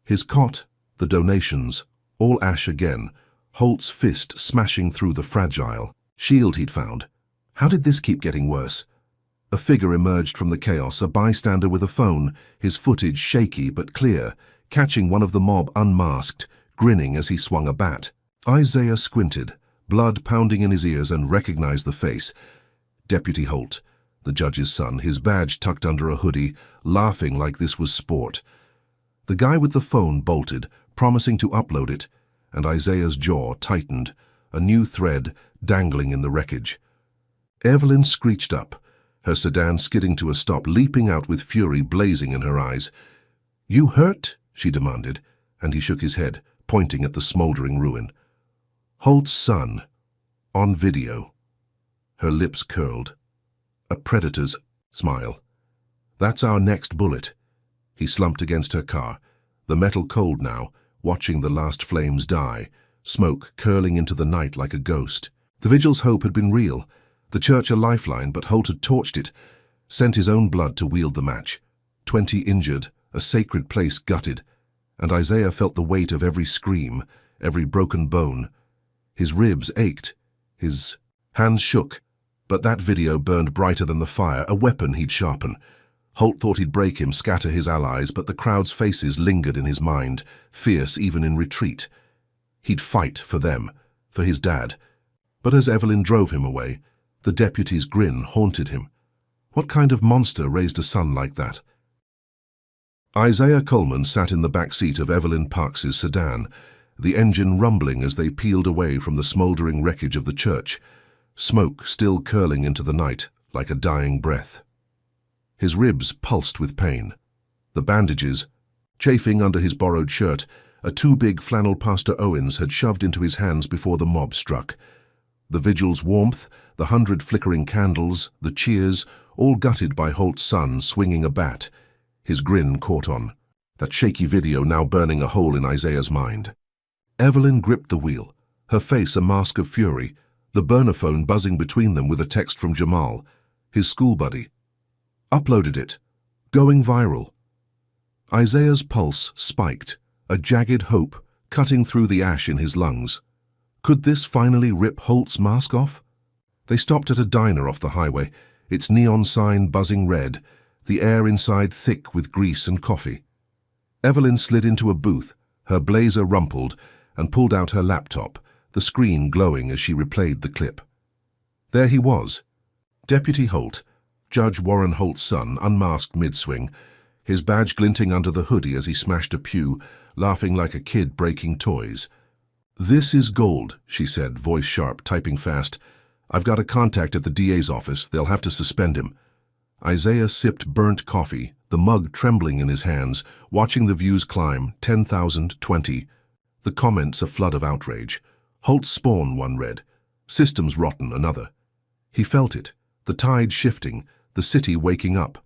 His cot, the donations, all ash again, Holt's fist smashing through the fragile shield he'd found. How did this keep getting worse? A figure emerged from the chaos, a bystander with a phone, his footage shaky but clear, catching one of the mob unmasked, grinning as he swung a bat. Isaiah squinted, blood pounding in his ears, and recognized the face. Deputy Holt, the judge's son, his badge tucked under a hoodie, laughing like this was sport. The guy with the phone bolted, promising to upload it, and Isaiah's jaw tightened, a new thread dangling in the wreckage. Evelyn screeched up, her sedan skidding to a stop, leaping out with fury blazing in her eyes. "You hurt?" she demanded, and he shook his head, pointing at the smoldering ruin. Holt's son, on video. Her lips curled. A predator's smile. "That's our next bullet." He slumped against her car, the metal cold now, watching the last flames die, smoke curling into the night like a ghost. The vigil's hope had been real, the church a lifeline, but Holt had torched it, sent his own blood to wield the match. 20 injured, a sacred place gutted, and Isaiah felt the weight of every scream, every broken bone. His ribs ached, his hands shook, but that video burned brighter than the fire, a weapon he'd sharpen. Holt thought he'd break him, scatter his allies, but the crowd's faces lingered in his mind, fierce even in retreat. He'd fight for them, for his dad. But as Evelyn drove him away, the deputy's grin haunted him. What kind of monster raised a son like that? Isaiah Coleman sat in the back seat of Evelyn Parks's sedan, the engine rumbling as they peeled away from the smoldering wreckage of the church, smoke still curling into the night like a dying breath. His ribs pulsed with pain. The bandages, chafing under his borrowed shirt, a too big flannel Pastor Owens had shoved into his hands before the mob struck. The vigil's warmth, the 100 flickering candles, the cheers, all gutted by Holt's son swinging a bat. His grin caught on, that shaky video now burning a hole in Isaiah's mind. Evelyn gripped the wheel, her face a mask of fury, the burner phone buzzing between them with a text from Jamal, his school buddy. Uploaded it. Going viral. Isaiah's pulse spiked, a jagged hope cutting through the ash in his lungs. Could this finally rip Holt's mask off? They stopped at a diner off the highway, its neon sign buzzing red, the air inside thick with grease and coffee. Evelyn slid into a booth, her blazer rumpled, and pulled out her laptop, the screen glowing as she replayed the clip. There he was, Deputy Holt, Judge Warren Holt's son, unmasked mid-swing, his badge glinting under the hoodie as he smashed a pew, laughing like a kid breaking toys. "This is gold," she said, voice sharp, typing fast. "I've got a contact at the DA's office. They'll have to suspend him." Isaiah sipped burnt coffee, the mug trembling in his hands, watching the views climb, 10,000, 20. The comments a flood of outrage. Holt's spawn, one read. Systems rotten, another. He felt it, the tide shifting, the city waking up.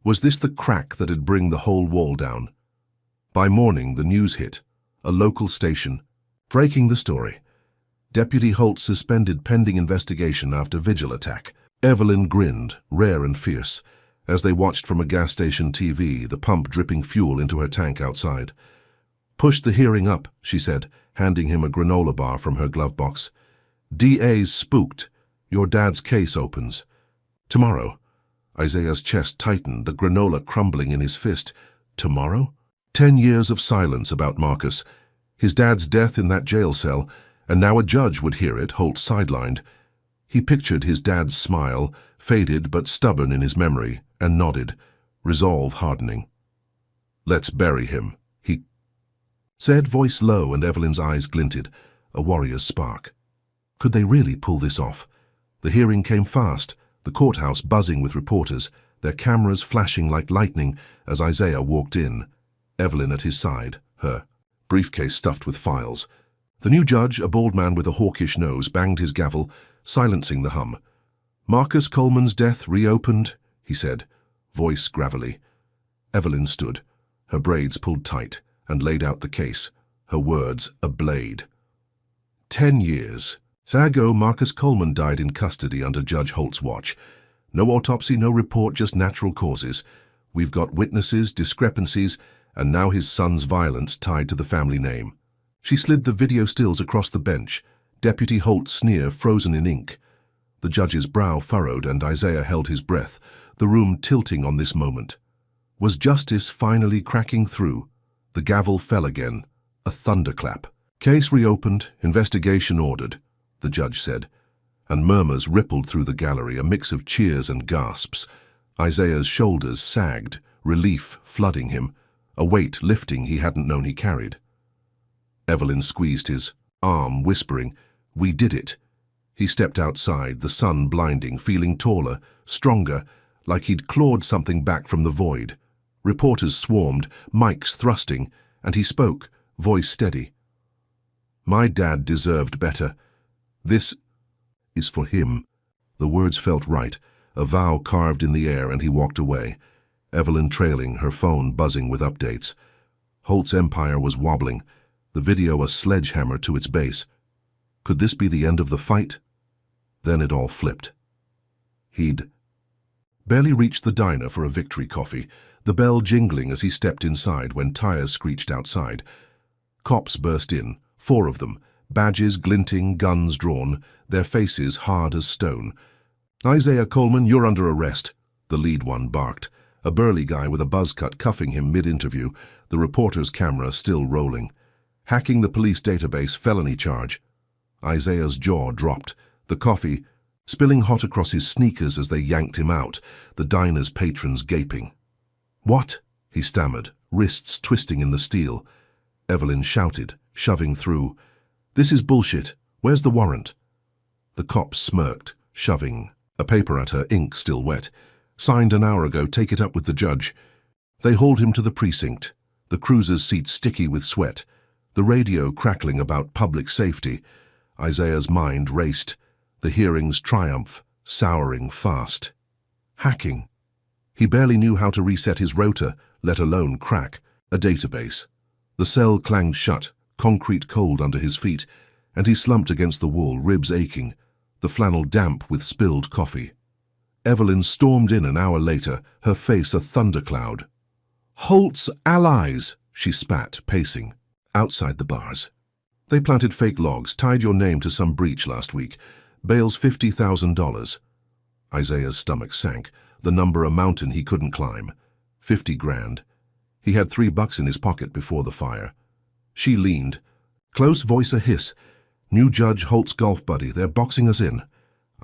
Was this the crack that'd bring the whole wall down? By morning, the news hit. A local station. Breaking the story. Deputy Holt suspended pending investigation after vigil attack. Evelyn grinned, rare and fierce, as they watched from a gas station TV, the pump dripping fuel into her tank outside. "Push the hearing up," she said, handing him a granola bar from her glove box. "DA's spooked. Your dad's case opens. Tomorrow." Isaiah's chest tightened, the granola crumbling in his fist. Tomorrow? 10 years of silence about Marcus. His dad's death in that jail cell, and now a judge would hear it, Holt sidelined. He pictured his dad's smile, faded but stubborn in his memory, and nodded, resolve hardening. "Let's bury him," he said, voice low, and Evelyn's eyes glinted, a warrior's spark. Could they really pull this off? The hearing came fast, the courthouse buzzing with reporters, their cameras flashing like lightning as Isaiah walked in, Evelyn at his side, her briefcase stuffed with files. The new judge, a bald man with a hawkish nose, banged his gavel, silencing the hum. "Marcus Coleman's death reopened," he said, voice gravelly. Evelyn stood, her braids pulled tight, and laid out the case, her words a blade. 10 years. Ago, Marcus Coleman died in custody under Judge Holt's watch. No autopsy, no report, just natural causes. We've got witnesses, discrepancies, and now his son's violence tied to the family name. She slid the video stills across the bench, Deputy Holt's sneer frozen in ink. The judge's brow furrowed and Isaiah held his breath, the room tilting on this moment. Was justice finally cracking through? The gavel fell again, a thunderclap. "Case reopened, investigation ordered," the judge said. and murmurs rippled through the gallery, a mix of cheers and gasps. Isaiah's shoulders sagged, relief flooding him, a weight lifting he hadn't known he carried. Evelyn squeezed his arm, whispering, "We did it." He stepped outside, the sun blinding, feeling taller, stronger, like he'd clawed something back from the void. Reporters swarmed, mics thrusting, and he spoke, voice steady. "My dad deserved better. This is for him." The words felt right, a vow carved in the air, and he walked away, Evelyn trailing, her phone buzzing with updates. Holt's empire was wobbling, the video a sledgehammer to its base. Could this be the end of the fight? Then it all flipped. He'd barely reached the diner for a victory coffee, the bell jingling as he stepped inside when tires screeched outside. Cops burst in, 4 of them, badges glinting, guns drawn, their faces hard as stone. "Isaiah Coleman, you're under arrest," the lead one barked, a burly guy with a buzz cut cuffing him mid-interview, the reporter's camera still rolling. "Hacking the police database, felony charge." Isaiah's jaw dropped, the coffee spilling hot across his sneakers as they yanked him out, the diner's patrons gaping. "What?" he stammered, wrists twisting in the steel. Evelyn shouted, shoving through, "This is bullshit. Where's the warrant?" The cop smirked, shoving a paper at her, ink still wet. "Signed an hour ago, take it up with the judge." They hauled him to the precinct, the cruiser's seat sticky with sweat, the radio crackling about public safety. Isaiah's mind raced, the hearing's triumph souring fast. Hacking. He barely knew how to reset his rotor, let alone crack a database. The cell clanged shut, concrete cold under his feet, and he slumped against the wall, ribs aching, the flannel damp with spilled coffee. Evelyn stormed in an hour later, her face a thundercloud. "Holt's allies!" she spat, pacing. "Outside the bars. They planted fake logs, tied your name to some breach last week. Bail's $50,000. Isaiah's stomach sank, the number a mountain he couldn't climb. 50 grand. He had $3 in his pocket before the fire. She leaned. Close voice a hiss. "New judge, Holt's golf buddy. They're boxing us in."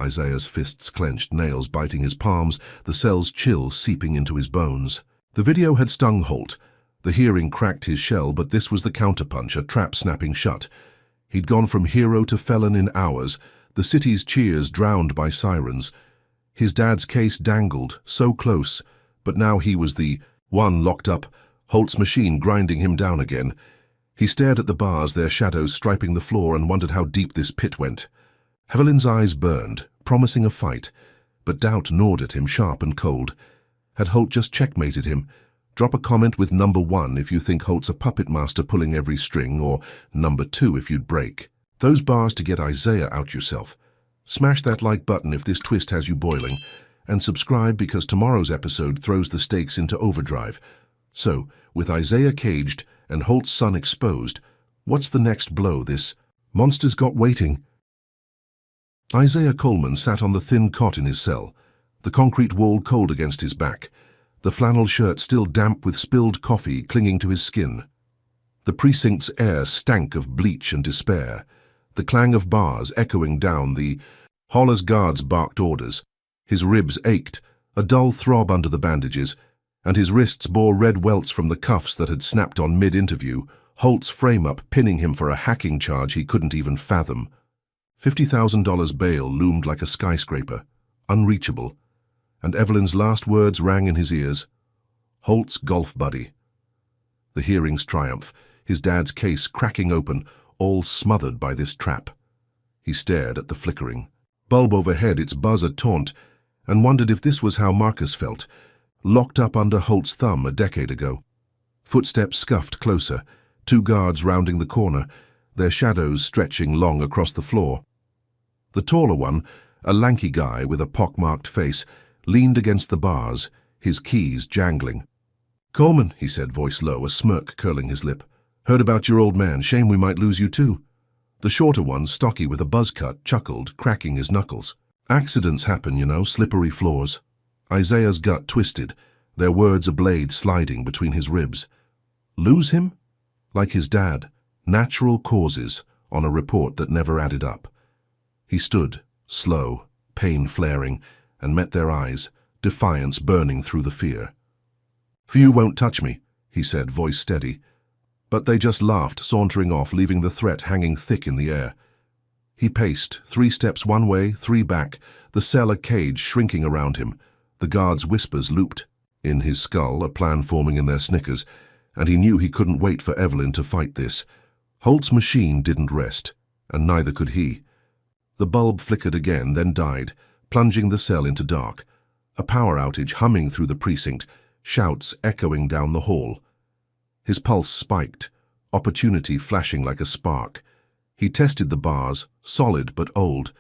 Isaiah's fists clenched, nails biting his palms, the cell's chill seeping into his bones. The video had stung Holt. The hearing cracked his shell, but this was the counterpunch, a trap snapping shut. He'd gone from hero to felon in hours, the city's cheers drowned by sirens. His dad's case dangled, so close, but now he was the one locked up, Holt's machine grinding him down again. He stared at the bars, their shadows striping the floor, and wondered how deep this pit went. Evelyn's eyes burned, promising a fight, but doubt gnawed at him, sharp and cold. Had Holt just checkmated him? Drop a comment with number 1 if you think Holt's a puppet master pulling every string, or number 2 if you'd break those bars to get Isaiah out yourself. Smash that like button if this twist has you boiling, and subscribe because tomorrow's episode throws the stakes into overdrive. So, with Isaiah caged and Holt's son exposed, what's the next blow this monster's got waiting? Isaiah Coleman sat on the thin cot in his cell, the concrete wall cold against his back, the flannel shirt still damp with spilled coffee clinging to his skin. The precinct's air stank of bleach and despair, the clang of bars echoing down the hall as guards barked orders. His ribs ached, a dull throb under the bandages, and his wrists bore red welts from the cuffs that had snapped on mid-interview, Holt's frame-up pinning him for a hacking charge he couldn't even fathom. $50,000 bail loomed like a skyscraper, unreachable, and Evelyn's last words rang in his ears. Holt's golf buddy. The hearing's triumph, his dad's case cracking open, all smothered by this trap. He stared at the flickering bulb overhead, its buzz a taunt, and wondered if this was how Marcus felt, locked up under Holt's thumb a decade ago. Footsteps scuffed closer, 2 guards rounding the corner, their shadows stretching long across the floor. The taller one, a lanky guy with a pock-marked face, leaned against the bars, his keys jangling. "Coleman," he said, voice low, a smirk curling his lip. "Heard about your old man. Shame we might lose you too." The shorter one, stocky with a buzz cut, chuckled, cracking his knuckles. "Accidents happen, you know, slippery floors." Isaiah's gut twisted, their words a blade sliding between his ribs. Lose him? Like his dad, natural causes on a report that never added up. He stood, slow, pain flaring, and met their eyes, defiance burning through the fear. "You won't touch me," he said, voice steady. But they just laughed, sauntering off, leaving the threat hanging thick in the air. He paced, 3 steps one way, 3 back, the cell a cage shrinking around him. The guards' whispers looped. In his skull, a plan forming in their snickers, and he knew he couldn't wait for Evelyn to fight this. Holt's machine didn't rest, and neither could he. The bulb flickered again, then died, plunging the cell into dark. A power outage humming through the precinct, shouts echoing down the hall. His pulse spiked, opportunity flashing like a spark. He tested the bars, solid but old,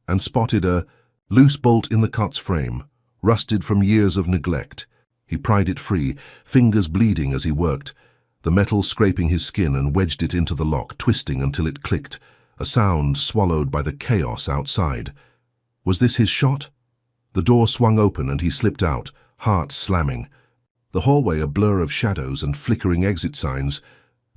and spotted a loose bolt in the cot's frame, rusted from years of neglect. He pried it free, fingers bleeding as he worked, the metal scraping his skin, and wedged it into the lock, twisting until it clicked, a sound swallowed by the chaos outside. Was this his shot? The door swung open and he slipped out, heart slamming. The hallway a blur of shadows and flickering exit signs.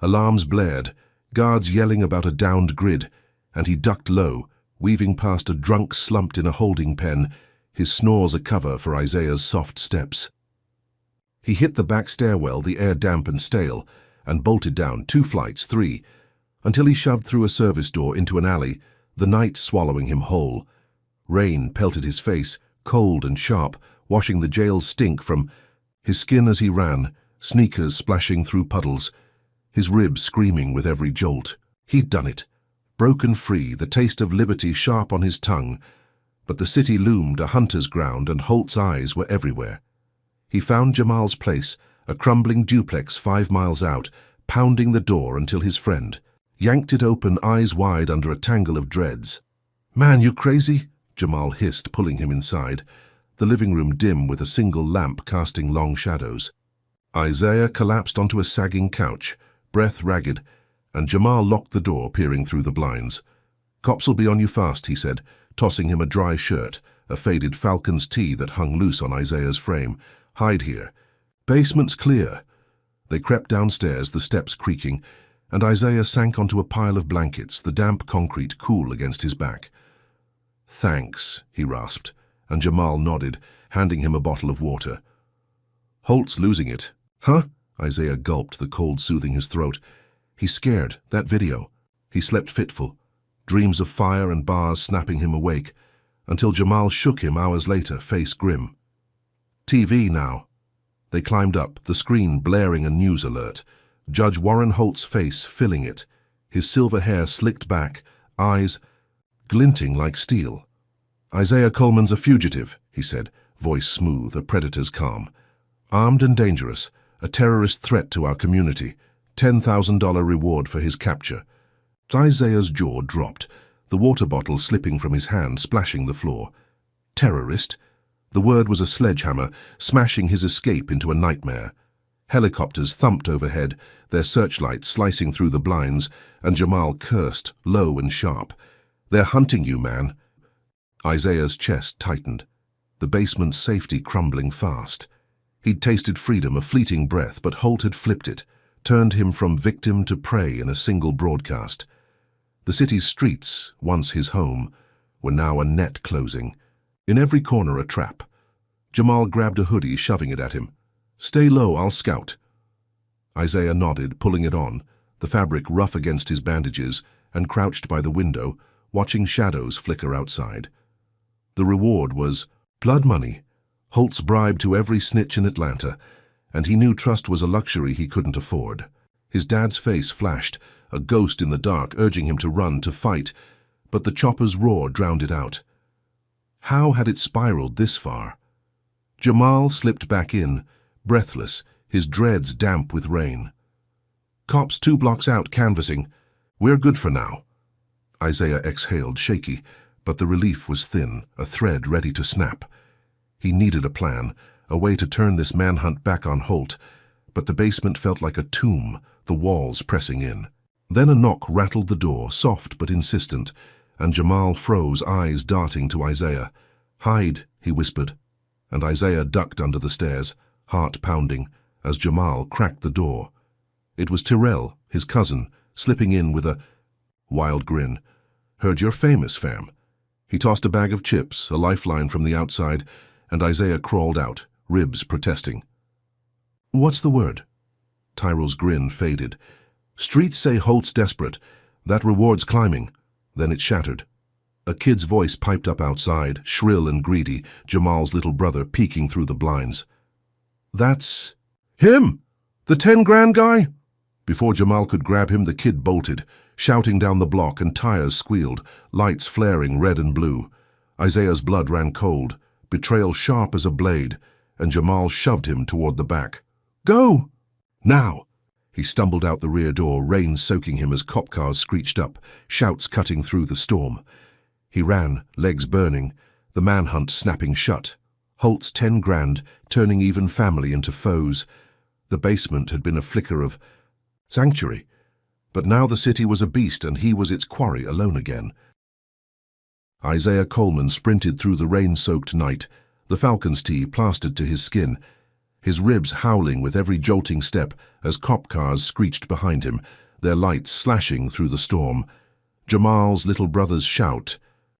Alarms blared, guards yelling about a downed grid, and he ducked low, weaving past a drunk slumped in a holding pen, his snores a cover for Isaiah's soft steps. He hit the back stairwell, the air damp and stale, and bolted down 2 flights, 3, until he shoved through a service door into an alley, the night swallowing him whole. Rain pelted his face, cold and sharp, washing the jail's stink from his skin as he ran, sneakers splashing through puddles, his ribs screaming with every jolt. He'd done it. Broken free, the taste of liberty sharp on his tongue, but the city loomed a hunter's ground and Holt's eyes were everywhere. He found Jamal's place, a crumbling duplex 5 miles out, pounding the door until his friend yanked it open, eyes wide under a tangle of dreads. "Man, you crazy?" Jamal hissed, pulling him inside, the living room dim with a single lamp casting long shadows. Isaiah collapsed onto a sagging couch, breath ragged, and Jamal locked the door, peering through the blinds. "Cops'll be on you fast," he said, tossing him a dry shirt, a faded falcon's tee that hung loose on Isaiah's frame. "Hide here. Basement's clear." They crept downstairs, the steps creaking, and Isaiah sank onto a pile of blankets, the damp concrete cool against his back. "Thanks," he rasped, and Jamal nodded, handing him a bottle of water. "Holt's losing it." "Huh?" Isaiah gulped, the cold soothing his throat. "He's scared, that video." He slept fitful, dreams of fire and bars snapping him awake, until Jamal shook him hours later, face grim. "TV now." They climbed up, the screen blaring a news alert. Judge Warren Holt's face filling it, his silver hair slicked back, eyes glinting like steel. "Isaiah Coleman's a fugitive," he said, voice smooth, a predator's calm. "Armed and dangerous, a terrorist threat to our community. $10,000 reward for his capture." Isaiah's jaw dropped, the water bottle slipping from his hand, splashing the floor. Terrorist? The word was a sledgehammer, smashing his escape into a nightmare. Helicopters thumped overhead, their searchlights slicing through the blinds, and Jamal cursed, low and sharp. "They're hunting you, man." Isaiah's chest tightened, the basement's safety crumbling fast. He'd tasted freedom, a fleeting breath, but Holt had flipped it, turned him from victim to prey in a single broadcast. The city's streets, once his home, were now a net closing. In every corner a trap. Jamal grabbed a hoodie, shoving it at him. "Stay low, I'll scout." Isaiah nodded, pulling it on, the fabric rough against his bandages, and crouched by the window, watching shadows flicker outside. The reward was blood money, Holt's bribe to every snitch in Atlanta, and he knew trust was a luxury he couldn't afford. His dad's face flashed, a ghost in the dark, urging him to run, to fight, but the chopper's roar drowned it out. How had it spiraled this far? Jamal slipped back in, breathless, his dreads damp with rain. "Cops 2 blocks out, canvassing. We're good for now." Isaiah exhaled, shaky, but the relief was thin, a thread ready to snap. He needed a plan, a way to turn this manhunt back on Holt, but the basement felt like a tomb, the walls pressing in. Then a knock rattled the door, soft but insistent, and Jamal froze, eyes darting to Isaiah. "Hide," he whispered, and Isaiah ducked under the stairs, heart pounding, as Jamal cracked the door. It was Tyrell, his cousin, slipping in with a wild grin. "Heard you're famous, fam." He tossed a bag of chips, a lifeline from the outside, and Isaiah crawled out, ribs protesting. "What's the word?" Tyrell's grin faded. "Streets say Holt's desperate. That reward's climbing." Then it shattered. A kid's voice piped up outside, shrill and greedy, Jamal's little brother peeking through the blinds. "That's him! The 10 grand guy?" Before Jamal could grab him, the kid bolted, shouting down the block, and tires squealed, lights flaring red and blue. Isaiah's blood ran cold, betrayal sharp as a blade, and Jamal shoved him toward the back. "Go! Now!" He stumbled out the rear door, rain soaking him as cop cars screeched up, shouts cutting through the storm. He ran, legs burning, the manhunt snapping shut. Holt's 10 grand, turning even family into foes. The basement had been a flicker of sanctuary, but now the city was a beast and he was its quarry alone again. Isaiah Coleman sprinted through the rain-soaked night, the falcon's tee plastered to his skin, his ribs howling with every jolting step as cop cars screeched behind him, their lights slashing through the storm. Jamal's little brother's shout,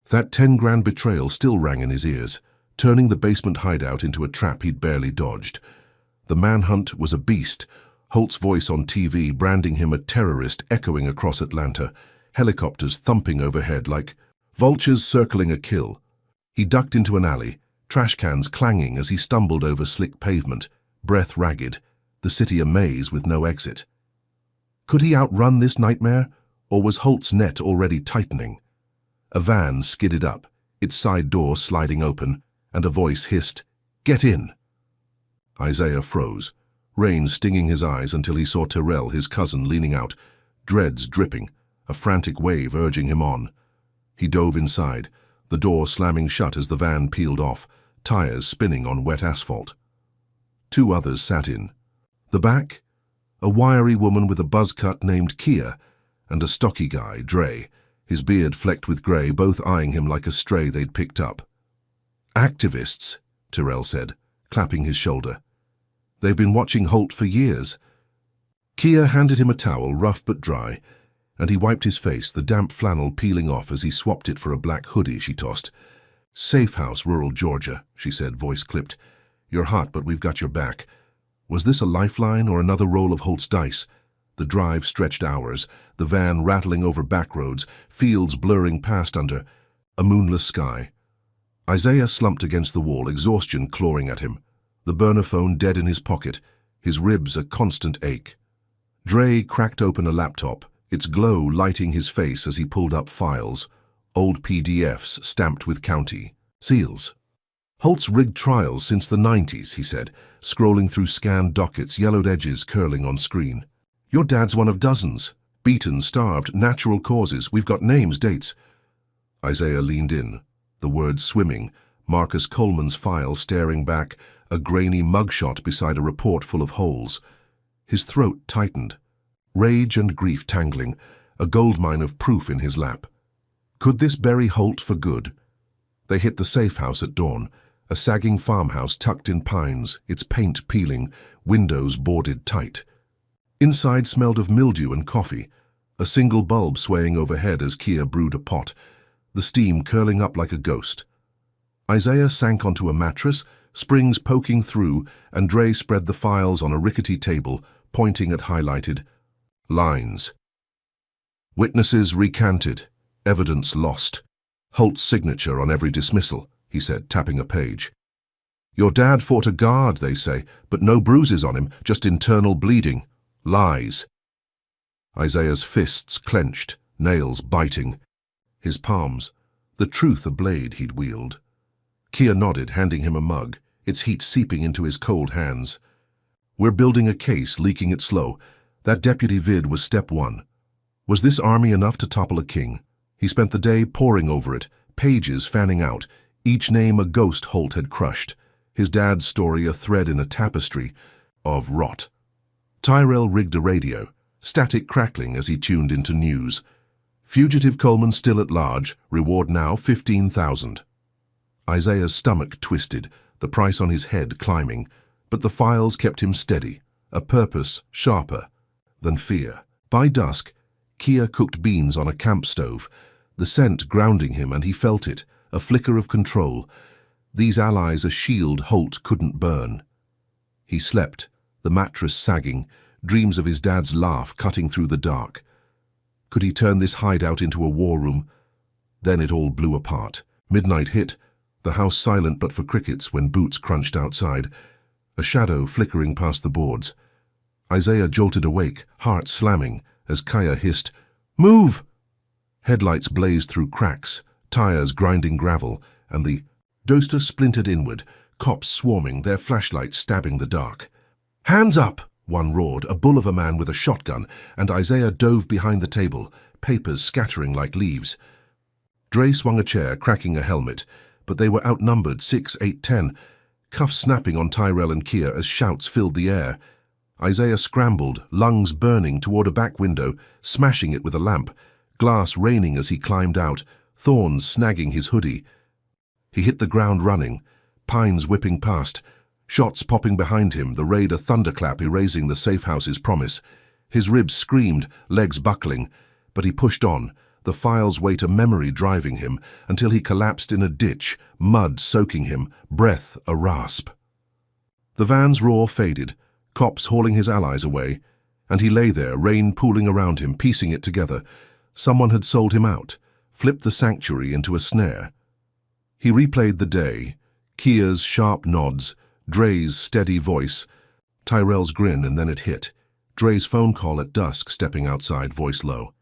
that 10 grand betrayal, still rang in his ears, turning the basement hideout into a trap he'd barely dodged. The manhunt was a beast, Holt's voice on TV branding him a terrorist echoing across Atlanta, helicopters thumping overhead like vultures circling a kill. He ducked into an alley, trash cans clanging as he stumbled over slick pavement, breath ragged, the city a maze with no exit. Could he outrun this nightmare, or was Holt's net already tightening? A van skidded up, its side door sliding open, and a voice hissed, "Get in!" Isaiah froze, rain stinging his eyes until he saw Terrell, his cousin, leaning out, dreads dripping, a frantic wave urging him on. He dove inside, the door slamming shut as the van peeled off, tires spinning on wet asphalt. 2 others sat in. The back, a wiry woman with a buzz cut named Kia, and a stocky guy, Dre, his beard flecked with grey, both eyeing him like a stray they'd picked up. "Activists," Terrell said, clapping his shoulder. "They've been watching Holt for years." Kia handed him a towel, rough but dry, and he wiped his face, the damp flannel peeling off as he swapped it for a black hoodie she tossed. "Safe house, rural Georgia," she said, voice clipped. "You're hot, but we've got your back." Was this a lifeline or another roll of Holt's dice? The drive stretched hours, the van rattling over back roads, fields blurring past under a moonless sky. Isaiah slumped against the wall, exhaustion clawing at him, the burner phone dead in his pocket, his ribs a constant ache. Dre cracked open a laptop, its glow lighting his face as he pulled up files, old PDFs stamped with county seals. "Holt's rigged trials since the 90s, he said, scrolling through scanned dockets, yellowed edges curling on screen. "Your dad's one of dozens. Beaten, starved, natural causes. We've got names, dates." Isaiah leaned in, the words swimming, Marcus Coleman's file staring back, a grainy mugshot beside a report full of holes. His throat tightened, rage and grief tangling, a goldmine of proof in his lap. Could this bury Holt for good? They hit the safe house at dawn, a sagging farmhouse tucked in pines, its paint peeling, windows boarded tight. Inside smelled of mildew and coffee, a single bulb swaying overhead as Kia brewed a pot, the steam curling up like a ghost. Isaiah sank onto a mattress, springs poking through, and Dre spread the files on a rickety table, pointing at highlighted lines. "Witnesses recanted, evidence lost. Holt's signature on every dismissal," he said, tapping a page. "Your dad fought a guard, they say, but no bruises on him, just internal bleeding. Lies." Isaiah's fists clenched, nails biting. His palms, the truth a blade he'd wield. Kia nodded, handing him a mug, its heat seeping into his cold hands. "We're building a case, leaking it slow. That deputy vid was step 1. Was this army enough to topple a king? He spent the day poring over it, pages fanning out, each name a ghost Holt had crushed, his dad's story a thread in a tapestry of rot. Tyrell rigged a radio, static crackling as he tuned into news. "Fugitive Coleman still at large, reward now 15,000. Isaiah's stomach twisted, the price on his head climbing, but the files kept him steady, a purpose sharper than fear. By dusk, Kia cooked beans on a camp stove, the scent grounding him, and he felt it, a flicker of control. These allies a shield Holt couldn't burn. He slept, the mattress sagging, dreams of his dad's laugh cutting through the dark. Could he turn this hideout into a war room? Then it all blew apart. Midnight hit, the house silent but for crickets when boots crunched outside, a shadow flickering past the boards. Isaiah jolted awake, heart slamming, as Kaya hissed, "Move!" Headlights blazed through cracks, tires grinding gravel, and the Doster splintered inward, cops swarming, their flashlights stabbing the dark. "Hands up!" one roared, a bull of a man with a shotgun, and Isaiah dove behind the table, papers scattering like leaves. Dre swung a chair, cracking a helmet, but they were outnumbered 6, 8, 10, cuffs snapping on Tyrell and Kia as shouts filled the air. Isaiah scrambled, lungs burning, toward a back window, smashing it with a lamp, glass raining as he climbed out, thorns snagging his hoodie. He hit the ground running, pines whipping past, shots popping behind him, the raid a thunderclap erasing the safe house's promise. His ribs screamed, legs buckling, but he pushed on, the file's weight a memory driving him, until he collapsed in a ditch, mud soaking him, breath a rasp. The van's roar faded, cops hauling his allies away, and he lay there, rain pooling around him, piecing it together. Someone had sold him out, flipped the sanctuary into a snare. He replayed the day, Kia's sharp nods, Dre's steady voice, Tyrell's grin, and then it hit. Dre's phone call at dusk, stepping outside, voice low.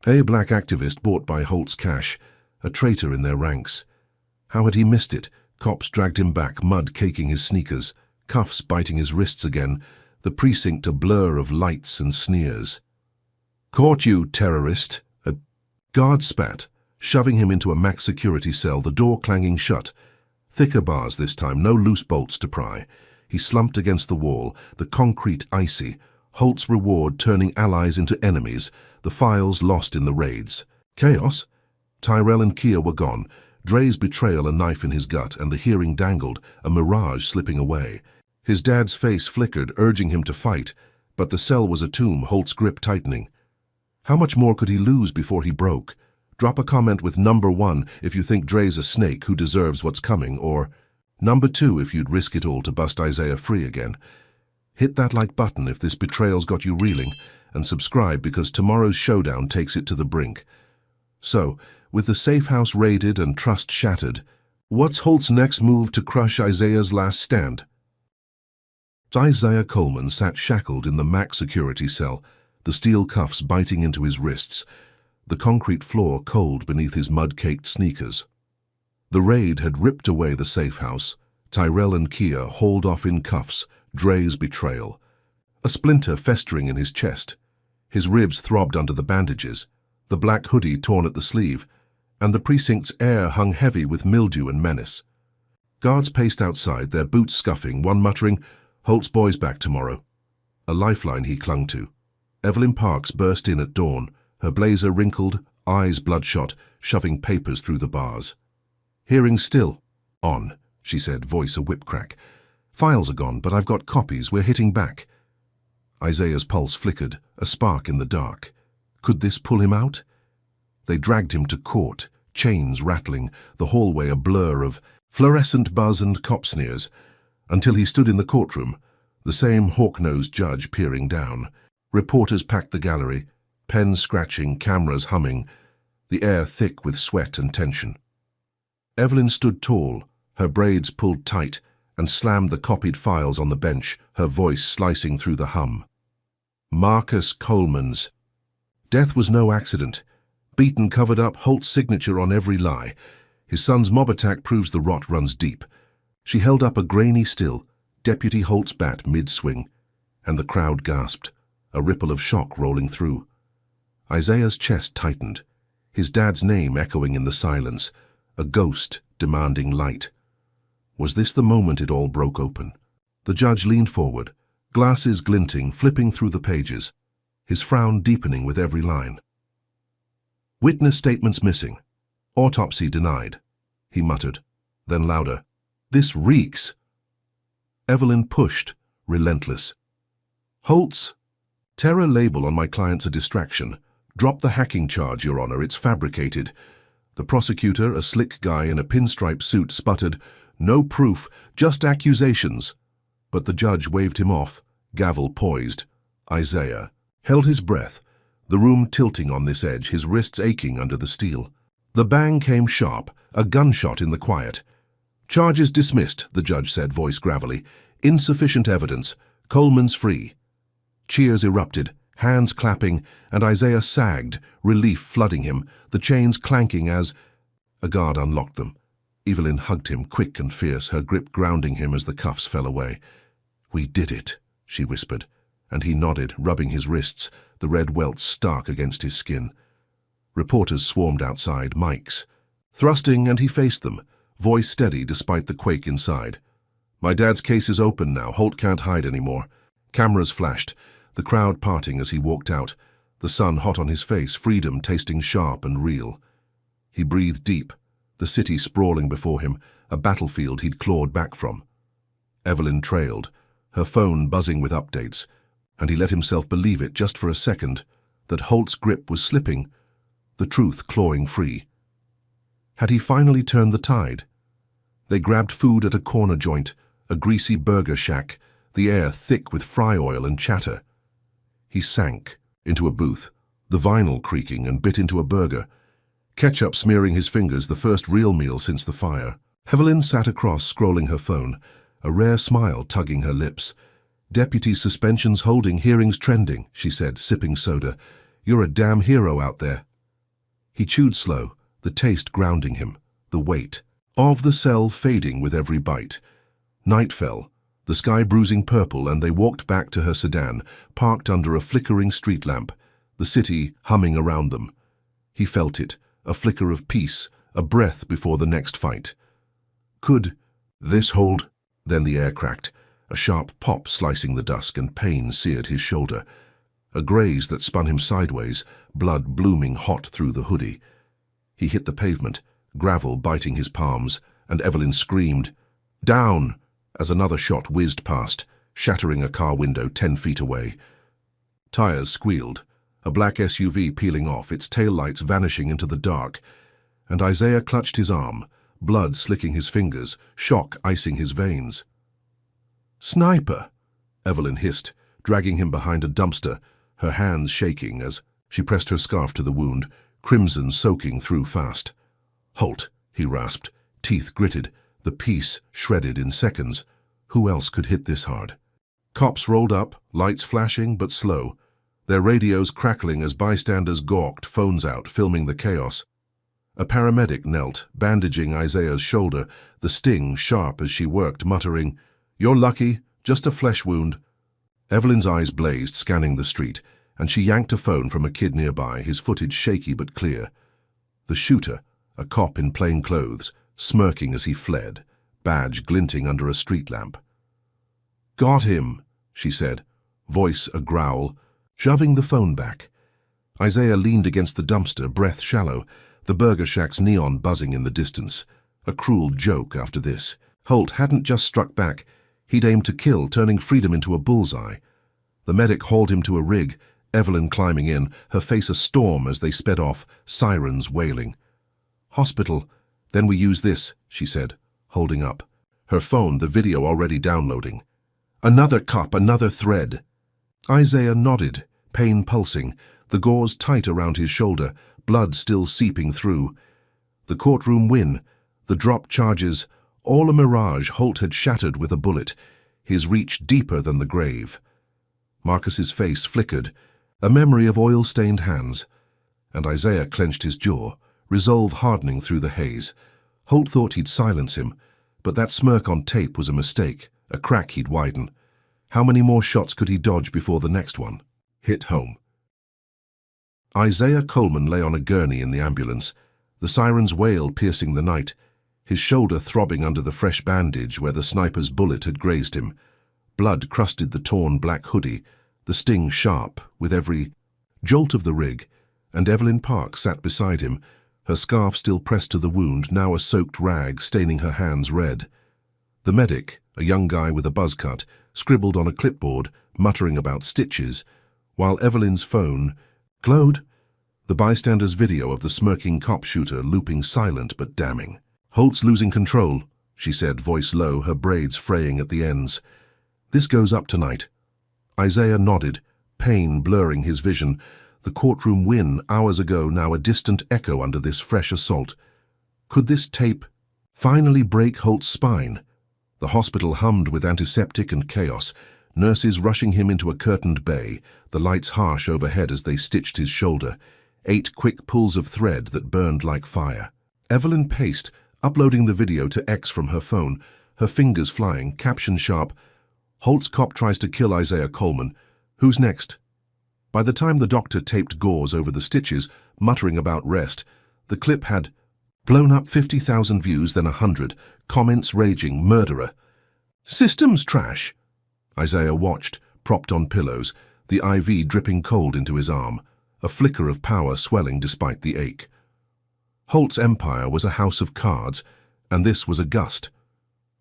A black activist bought by Holt's cash, a traitor in their ranks. How had he missed it? Cops dragged him back, mud caking his sneakers, cuffs biting his wrists again, the precinct a blur of lights and sneers. "Caught you, terrorist!" A guard spat, shoving him into a max security cell, the door clanging shut. Thicker bars this time, no loose bolts to pry. He slumped against the wall, the concrete icy, Holt's reward turning allies into enemies, the files lost in the raids. Chaos? Tyrell and Kia were gone, Dre's betrayal a knife in his gut, and the hearing dangled, a mirage slipping away. His dad's face flickered, urging him to fight, but the cell was a tomb, Holt's grip tightening. How much more could he lose before he broke? Drop a comment with number 1 if you think Dre's a snake who deserves what's coming, or number 2 if you'd risk it all to bust Isaiah free again. Hit that like button if this betrayal's got you reeling, and subscribe because tomorrow's showdown takes it to the brink. So, with the safe house raided and trust shattered, what's Holt's next move to crush Isaiah's last stand? Isaiah Coleman sat shackled in the max security cell, the steel cuffs biting into his wrists, the concrete floor cold beneath his mud-caked sneakers. The raid had ripped away the safe house, Tyrell and Kia hauled off in cuffs, Dre's betrayal. A splinter festering in his chest. His ribs throbbed under the bandages, the black hoodie torn at the sleeve, and the precinct's air hung heavy with mildew and menace. Guards paced outside, their boots scuffing, one muttering, "Holt's boy's back tomorrow." A lifeline he clung to. Evelyn Parks burst in at dawn, her blazer wrinkled, eyes bloodshot, shoving papers through the bars. "Hearing still." "On," she said, voice a whip crack. "Files are gone, but I've got copies. We're hitting back." Isaiah's pulse flickered, a spark in the dark. Could this pull him out? They dragged him to court, chains rattling, the hallway a blur of fluorescent buzz and cop sneers, until he stood in the courtroom, the same hawk-nosed judge peering down. Reporters packed the gallery, pens scratching, cameras humming, the air thick with sweat and tension. Evelyn stood tall, her braids pulled tight, and slammed the copied files on the bench, her voice slicing through the hum. Marcus Coleman's death was no accident. Beaton covered up, Holt's signature on every lie. His son's mob attack proves the rot runs deep. She held up a grainy still, Deputy Holt's bat mid-swing, and the crowd gasped, a ripple of shock rolling through. Isaiah's chest tightened, his dad's name echoing in the silence, a ghost demanding light. Was this the moment it all broke open? The judge leaned forward, glasses glinting, flipping through the pages, his frown deepening with every line. "Witness statements missing. Autopsy denied," he muttered, then louder. "This reeks." Evelyn pushed, relentless. "Holt's terror label on my client's a distraction. Drop the hacking charge, Your Honor, it's fabricated." The prosecutor, a slick guy in a pinstripe suit, sputtered, "No proof, just accusations." But the judge waved him off, gavel poised. Isaiah held his breath, the room tilting on this edge, his wrists aching under the steel. The bang came sharp, a gunshot in the quiet. "Charges dismissed," the judge said, voice gravelly. "Insufficient evidence. Coleman's free." Cheers erupted, hands clapping, and Isaiah sagged, relief flooding him, the chains clanking as a guard unlocked them. Evelyn hugged him, quick and fierce, her grip grounding him as the cuffs fell away. "We did it," she whispered, and he nodded, rubbing his wrists, the red welts stark against his skin. Reporters swarmed outside, mics. Thrusting, and he faced them, voice steady despite the quake inside. "My dad's case is open now. Holt can't hide anymore." Cameras flashed, the crowd parting as he walked out, the sun hot on his face, freedom tasting sharp and real. He breathed deep, the city sprawling before him, a battlefield he'd clawed back from. Evelyn trailed, her phone buzzing with updates, and he let himself believe it just for a second, that Holt's grip was slipping, the truth clawing free. Had he finally turned the tide? They grabbed food at a corner joint, a greasy burger shack, the air thick with fry oil and chatter. He sank into a booth, the vinyl creaking, and bit into a burger, ketchup smearing his fingers, the first real meal since the fire. Evelyn sat across, scrolling her phone, a rare smile tugging her lips. "Deputy suspensions holding, hearings trending," she said, sipping soda. "You're a damn hero out there." He chewed slow, the taste grounding him, the weight of the cell fading with every bite. Night fell, the sky bruising purple, and they walked back to her sedan, parked under a flickering street lamp, the city humming around them. He felt it, a flicker of peace, a breath before the next fight. Could this hold? Then the air cracked, a sharp pop slicing the dusk, and pain seared his shoulder. A graze that spun him sideways, blood blooming hot through the hoodie. He hit the pavement, gravel biting his palms, and Evelyn screamed, "Down!" as another shot whizzed past, shattering a car window 10 feet away. Tires squealed, a black SUV peeling off, its taillights vanishing into the dark, and Isaiah clutched his arm, blood slicking his fingers, shock icing his veins. "Sniper!" Evelyn hissed, dragging him behind a dumpster, her hands shaking as she pressed her scarf to the wound, crimson soaking through fast. "Holt," he rasped, teeth gritted, the piece shredded in seconds. Who else could hit this hard? Cops rolled up, lights flashing but slow, their radios crackling as bystanders gawked, phones out, filming the chaos. A paramedic knelt, bandaging Isaiah's shoulder, the sting sharp as she worked, muttering, "You're lucky, just a flesh wound." Evelyn's eyes blazed, scanning the street, and she yanked a phone from a kid nearby, his footage shaky but clear. The shooter, a cop in plain clothes, smirking as he fled, badge glinting under a street lamp. "Got him," she said, voice a growl, shoving the phone back. Isaiah leaned against the dumpster, breath shallow, the burger shack's neon buzzing in the distance. A cruel joke after this. Holt hadn't just struck back. He'd aimed to kill, turning freedom into a bullseye. The medic hauled him to a rig, Evelyn climbing in, her face a storm as they sped off, sirens wailing. "Hospital. Then we use this," she said, holding up. Her phone, the video already downloading. Another cop, another thread. Isaiah nodded, pain pulsing, the gauze tight around his shoulder, blood still seeping through. The courtroom win, the dropped charges, all a mirage Holt had shattered with a bullet, his reach deeper than the grave. Marcus's face flickered, a memory of oil-stained hands, and Isaiah clenched his jaw, resolve hardening through the haze. Holt thought he'd silence him, but that smirk on tape was a mistake, a crack he'd widen. How many more shots could he dodge before the next one hit home? Isaiah Coleman lay on a gurney in the ambulance, the siren's wail piercing the night, his shoulder throbbing under the fresh bandage where the sniper's bullet had grazed him. Blood crusted the torn black hoodie, the sting sharp with every jolt of the rig, and Evelyn Park sat beside him, her scarf still pressed to the wound, now a soaked rag staining her hands red. The medic, a young guy with a buzz cut, scribbled on a clipboard, muttering about stitches, while Evelyn's phone glowed. The bystander's video of the smirking cop shooter looping silent but damning. "Holt's losing control," she said, voice low, her braids fraying at the ends. "This goes up tonight." Isaiah nodded, pain blurring his vision. The courtroom win hours ago, now a distant echo under this fresh assault. Could this tape finally break Holt's spine? The hospital hummed with antiseptic and chaos, nurses rushing him into a curtained bay, the lights harsh overhead as they stitched his shoulder, 8 quick pulls of thread that burned like fire. Evelyn paced, uploading the video to X from her phone, her fingers flying, caption sharp, "Holt's cop tries to kill Isaiah Coleman. Who's next?" By the time the doctor taped gauze over the stitches, muttering about rest, the clip had blown up 50,000 views, then 100, comments raging, "Murderer." "Systems trash." Isaiah watched, propped on pillows, the IV dripping cold into his arm, a flicker of power swelling despite the ache. Holt's empire was a house of cards, and this was a gust.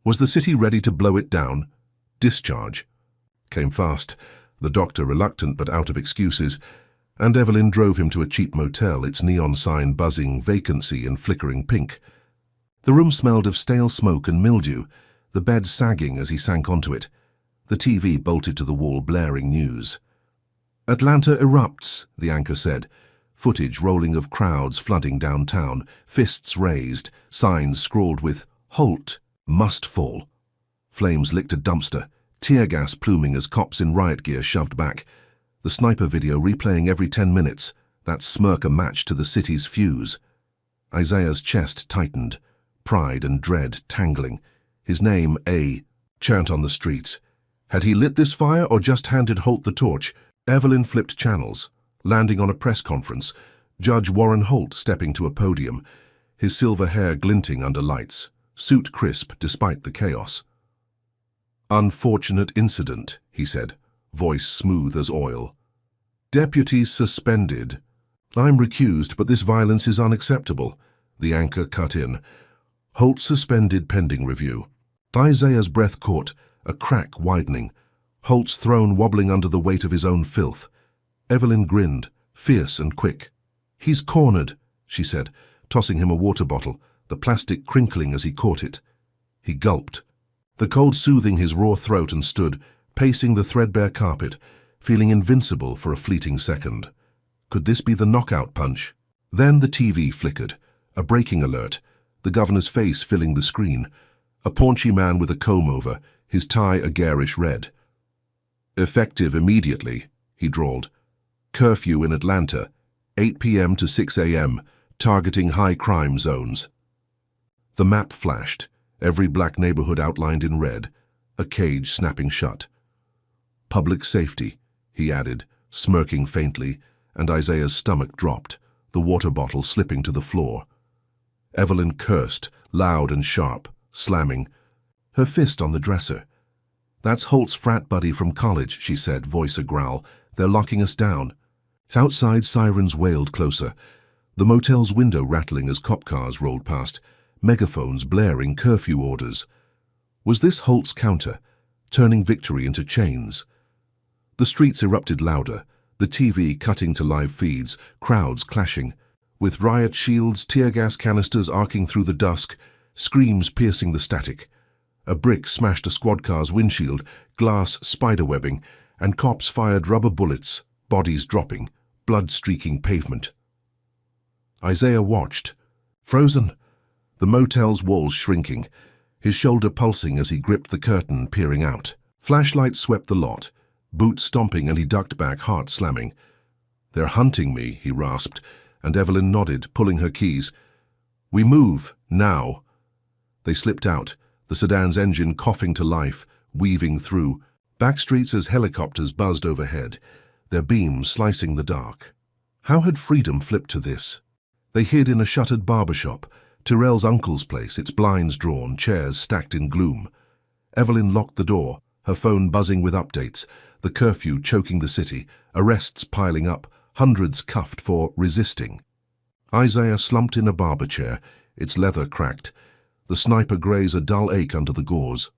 Was the city ready to blow it down? Discharge came fast, the doctor reluctant but out of excuses, and Evelyn drove him to a cheap motel, its neon sign buzzing vacancy and flickering pink. The room smelled of stale smoke and mildew, the bed sagging as he sank onto it, the TV bolted to the wall blaring news. "Atlanta erupts," the anchor said, footage rolling of crowds flooding downtown, fists raised, signs scrawled with "Holt must fall." Flames licked a dumpster, tear gas pluming as cops in riot gear shoved back. The sniper video replaying every 10 minutes, that smirk a match to the city's fuse. Isaiah's chest tightened, pride and dread tangling. His name, A, chant on the streets. Had he lit this fire or just handed Holt the torch? Evelyn flipped channels, landing on a press conference, Judge Warren Holt stepping to a podium, his silver hair glinting under lights, suit crisp despite the chaos. "Unfortunate incident," he said, voice smooth as oil. "Deputies suspended. I'm recused, but this violence is unacceptable," the anchor cut in. "Holt suspended pending review." Isaiah's breath caught, a crack widening, Holt's throne wobbling under the weight of his own filth. Evelyn grinned, fierce and quick. "He's cornered," she said, tossing him a water bottle, the plastic crinkling as he caught it. He gulped, the cold soothing his raw throat, and stood, pacing the threadbare carpet, feeling invincible for a fleeting second. Could this be the knockout punch? Then the TV flickered, a braking alert, the governor's face filling the screen, a paunchy man with a comb-over, his tie a garish red. "Effective immediately," he drawled. "Curfew in Atlanta, 8 p.m. to 6 a.m., targeting high-crime zones." The map flashed, every black neighborhood outlined in red, a cage snapping shut. "Public safety," he added, smirking faintly, and Isaiah's stomach dropped, the water bottle slipping to the floor. Evelyn cursed, loud and sharp, slamming, her fist on the dresser. "That's Holt's frat buddy from college," she said, voice a growl. "They're locking us down." Outside, sirens wailed closer, the motel's window rattling as cop cars rolled past, megaphones blaring curfew orders. Was this Holt's counter, turning victory into chains? The streets erupted louder, the TV cutting to live feeds, crowds clashing, with riot shields, tear gas canisters arcing through the dusk, screams piercing the static. A brick smashed a squad car's windshield, glass spiderwebbing, and cops fired rubber bullets, bodies dropping, blood-streaking pavement. Isaiah watched, frozen, the motel's walls shrinking, his shoulder pulsing as he gripped the curtain, peering out. Flashlights swept the lot, boots stomping, and he ducked back, heart slamming. "They're hunting me," he rasped, and Evelyn nodded, pulling her keys. "We move, now." They slipped out, the sedan's engine coughing to life, weaving through, back streets as helicopters buzzed overhead, their beams slicing the dark. How had freedom flipped to this? They hid in a shuttered barbershop, Tyrell's uncle's place, its blinds drawn, chairs stacked in gloom. Evelyn locked the door, her phone buzzing with updates, the curfew choking the city, arrests piling up, hundreds cuffed for resisting. Isaiah slumped in a barber chair, its leather cracked, the sniper graze a dull ache under the gauze.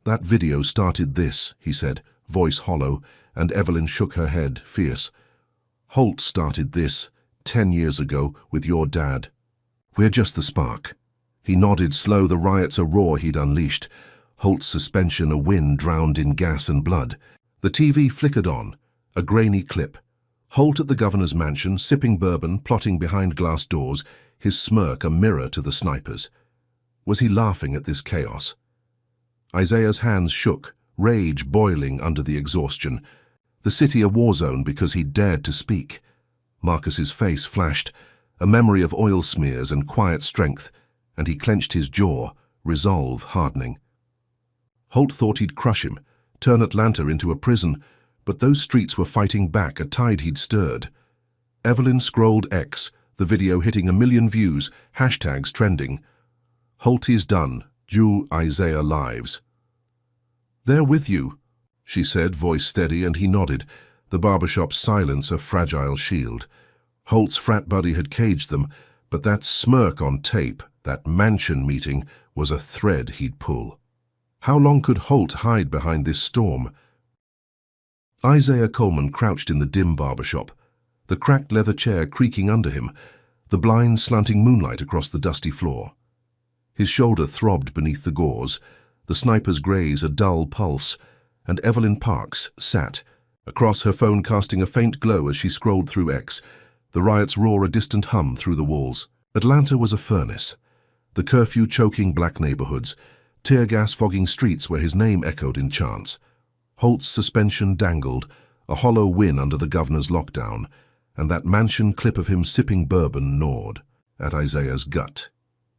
"That video started this," he said, voice hollow, and Evelyn shook her head, fierce. "Holt started this 10 years ago with your dad. We're just the spark. He nodded slow, the riots a roar he'd unleashed. Holt's suspension a wind drowned in gas and blood. The TV flickered on, a grainy clip. Holt at the governor's mansion, sipping bourbon, plotting behind glass doors, his smirk a mirror to the snipers. Was he laughing at this chaos? Isaiah's hands shook, rage boiling under the exhaustion. The city a war zone because he dared to speak. Marcus's face flashed, a memory of oil smears and quiet strength, and he clenched his jaw, resolve hardening. Holt thought he'd crush him, turn Atlanta into a prison, but those streets were fighting back, a tide he'd stirred. Evelyn scrolled X, the video hitting 1 million views, hashtags trending. Holt is done, Jew Isaiah lives. They're with you, she said, voice steady, and he nodded, the barbershop's silence a fragile shield. Holt's frat buddy had caged them, but that smirk on tape, that mansion meeting, was a thread he'd pull. How long could Holt hide behind this storm? Isaiah Coleman crouched in the dim barbershop, the cracked leather chair creaking under him, the blind slanting moonlight across the dusty floor. His shoulder throbbed beneath the gauze, the sniper's graze a dull pulse, and Evelyn Parks sat, across her phone casting a faint glow as she scrolled through X, the riot's roar a distant hum through the walls. Atlanta was a furnace, the curfew choking black neighborhoods, tear gas fogging streets where his name echoed in chants. Holt's suspension dangled, a hollow win under the governor's lockdown, and that mansion clip of him sipping bourbon gnawed at Isaiah's gut.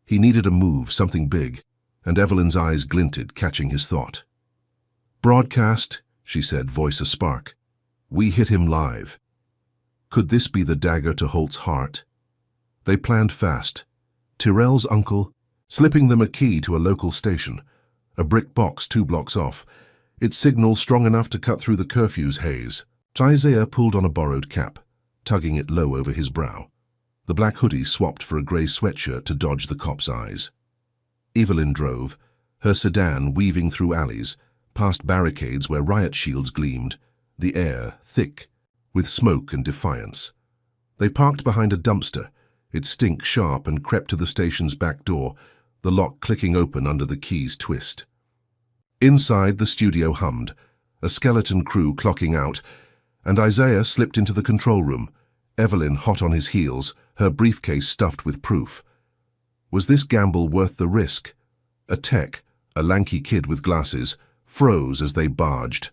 He needed a move, something big, and Evelyn's eyes glinted, catching his thought. Broadcast, she said, voice a spark. We hit him live. Could this be the dagger to Holt's heart? They planned fast. Tyrell's uncle, slipping them a key to a local station, a brick box 2 blocks off, its signal strong enough to cut through the curfew's haze. Isaiah pulled on a borrowed cap, tugging it low over his brow. The black hoodie swapped for a grey sweatshirt to dodge the cop's eyes. Evelyn drove, her sedan weaving through alleys, past barricades where riot shields gleamed, the air thick with smoke and defiance. They parked behind a dumpster, its stink sharp, and crept to the station's back door, the lock clicking open under the key's twist. Inside, the studio hummed, a skeleton crew clocking out, and Isaiah slipped into the control room, Evelyn hot on his heels, her briefcase stuffed with proof. Was this gamble worth the risk? A tech, a lanky kid with glasses, froze as they barged.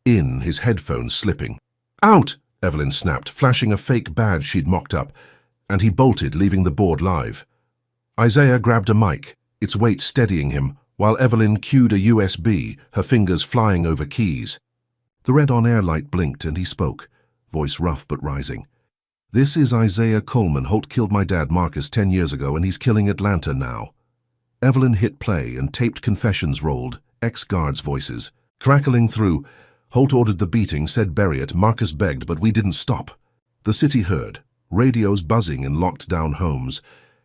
In, his headphones slipping. Out! Evelyn snapped, flashing a fake badge she'd mocked up, and he bolted, leaving the board live. Isaiah grabbed a mic, its weight steadying him, while Evelyn cued a USB, her fingers flying over keys. The red on-air light blinked and he spoke, voice rough but rising. This is Isaiah Coleman. Holt killed my dad Marcus 10 years ago and he's killing Atlanta now. Evelyn hit play and taped confessions rolled, ex-guards' voices. Crackling through, Holt ordered the beating, said bury it. Marcus begged, but we didn't stop. The city heard, radios buzzing in locked-down homes,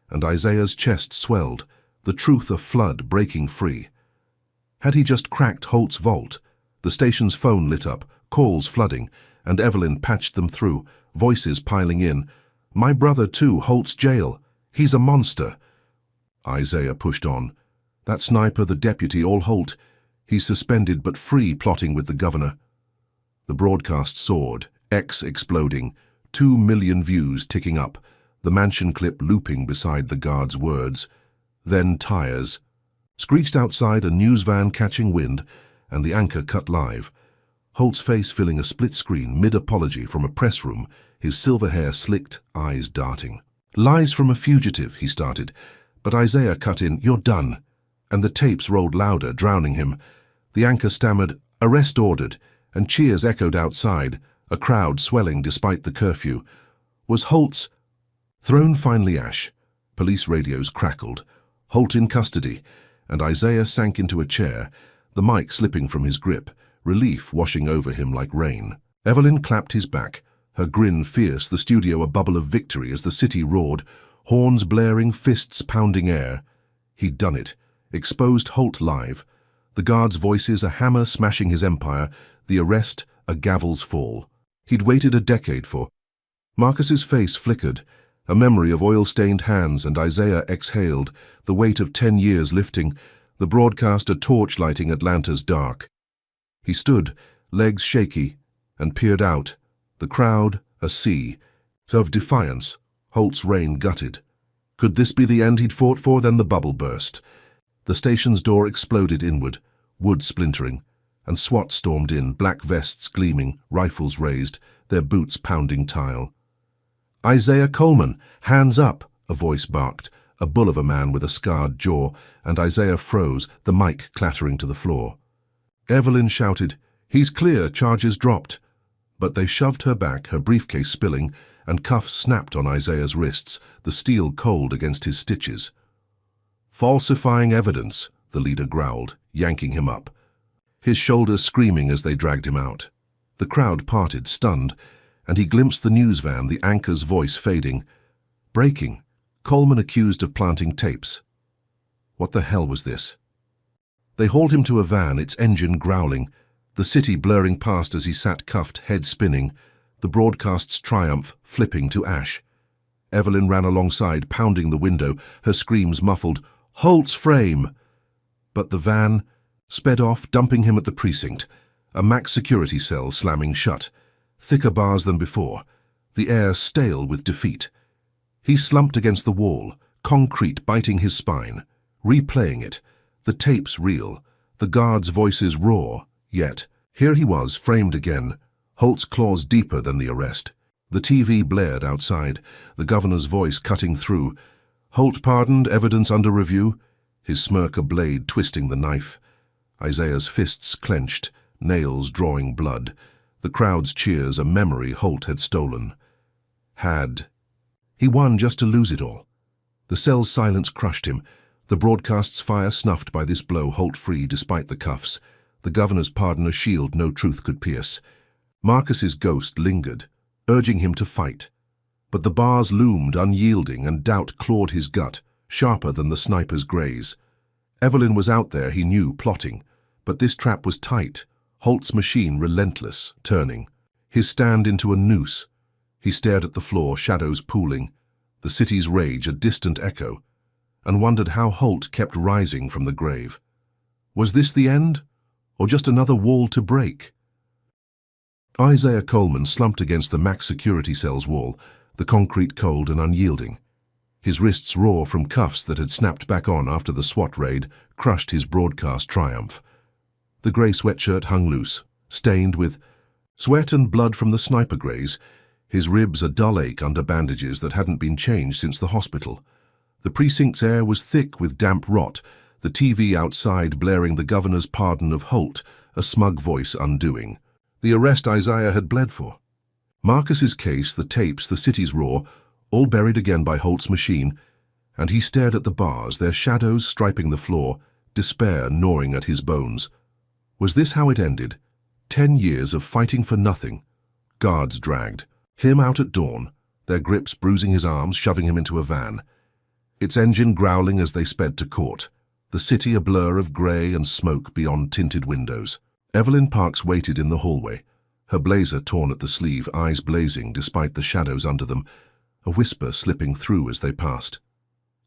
and Isaiah's chest swelled, the truth a flood breaking free. Had he just cracked Holt's vault? The station's phone lit up, calls flooding, and Evelyn patched them through, voices piling in. My brother too, Holt's jail. He's a monster. Isaiah pushed on. That sniper, the deputy, all Holt. He's suspended but free, plotting with the governor. The broadcast soared, X exploding, 2 million views ticking up, the mansion clip looping beside the guard's words. Then tires. Screeched outside, a news van catching wind, and the anchor cut live. Holt's face filling a split screen mid-apology from a press room, his silver hair slicked, eyes darting. Lies from a fugitive, he started, but Isaiah cut in, you're done, and the tapes rolled louder, drowning him. The anchor stammered, arrest ordered, and cheers echoed outside, a crowd swelling despite the curfew. Was Holt's throne finally ash? Police radios crackled. Holt in custody, and Isaiah sank into a chair, the mic slipping from his grip, relief washing over him like rain. Evelyn clapped his back, her grin fierce, the studio a bubble of victory as the city roared, horns blaring, fists pounding air. He'd done it, exposed Holt live, the guards' voices a hammer smashing his empire, the arrest a gavel's fall. He'd waited a decade for Marcus's face flickered, a memory of oil-stained hands, and Isaiah exhaled, the weight of 10 years lifting, the broadcaster torch-lighting Atlanta's dark. He stood, legs shaky, and peered out, the crowd a sea of defiance, Holt's reign gutted. Could this be the end he'd fought for? Then the bubble burst. The station's door exploded inward, wood splintering, and SWAT stormed in, black vests gleaming, rifles raised, their boots pounding tile. "Isaiah Coleman, hands up!" a voice barked, a bull of a man with a scarred jaw, and Isaiah froze, the mic clattering to the floor. Evelyn shouted, "He's clear, charges dropped." But they shoved her back, her briefcase spilling, and cuffs snapped on Isaiah's wrists, the steel cold against his stitches. "Falsifying evidence," the leader growled, yanking him up, his shoulders screaming as they dragged him out. The crowd parted, stunned, and he glimpsed the news van, the anchor's voice fading. Breaking. Coleman accused of planting tapes. What the hell was this? They hauled him to a van, its engine growling, the city blurring past as he sat cuffed, head spinning, the broadcast's triumph flipping to ash. Evelyn ran alongside, pounding the window, her screams muffled, "Holt's frame!" But the van sped off, dumping him at the precinct, a max security cell slamming shut, thicker bars than before, the air stale with defeat. He slumped against the wall, concrete biting his spine, replaying it, the tapes reel, the guards' voices raw, yet here he was, framed again, Holt's claws deeper than the arrest. The TV blared outside, the governor's voice cutting through. Holt pardoned, evidence under review, his smirk a blade twisting the knife. Isaiah's fists clenched, nails drawing blood, the crowd's cheers a memory Holt had stolen. He won just to lose it all. The cell's silence crushed him, the broadcast's fire snuffed by this blow Holt free despite the cuffs, the governor's pardon a shield no truth could pierce. Marcus's ghost lingered, urging him to fight. But the bars loomed unyielding and doubt clawed his gut, sharper than the sniper's graze. Evelyn was out there, he knew, plotting, but this trap was tight, Holt's machine relentless, turning, his stand into a noose. He stared at the floor, shadows pooling, the city's rage a distant echo, and wondered how Holt kept rising from the grave. Was this the end, or just another wall to break? Isaiah Coleman slumped against the max security cell's wall, the concrete cold and unyielding. His wrists raw from cuffs that had snapped back on after the SWAT raid crushed his broadcast triumph. The grey sweatshirt hung loose, stained with sweat and blood from the sniper graze, his ribs a dull ache under bandages that hadn't been changed since the hospital. The precinct's air was thick with damp rot, the TV outside blaring the governor's pardon of Holt, a smug voice undoing. The arrest Isaiah had bled for. Marcus's case, the tapes, the city's roar, all buried again by Holt's machine, and he stared at the bars, their shadows striping the floor, despair gnawing at his bones. Was this how it ended? 10 years of fighting for nothing. Guards dragged him out at dawn, their grips bruising his arms, shoving him into a van. Its engine growling as they sped to court, the city a blur of grey and smoke beyond tinted windows. Evelyn Parks waited in the hallway, her blazer torn at the sleeve, eyes blazing despite the shadows under them, a whisper slipping through as they passed.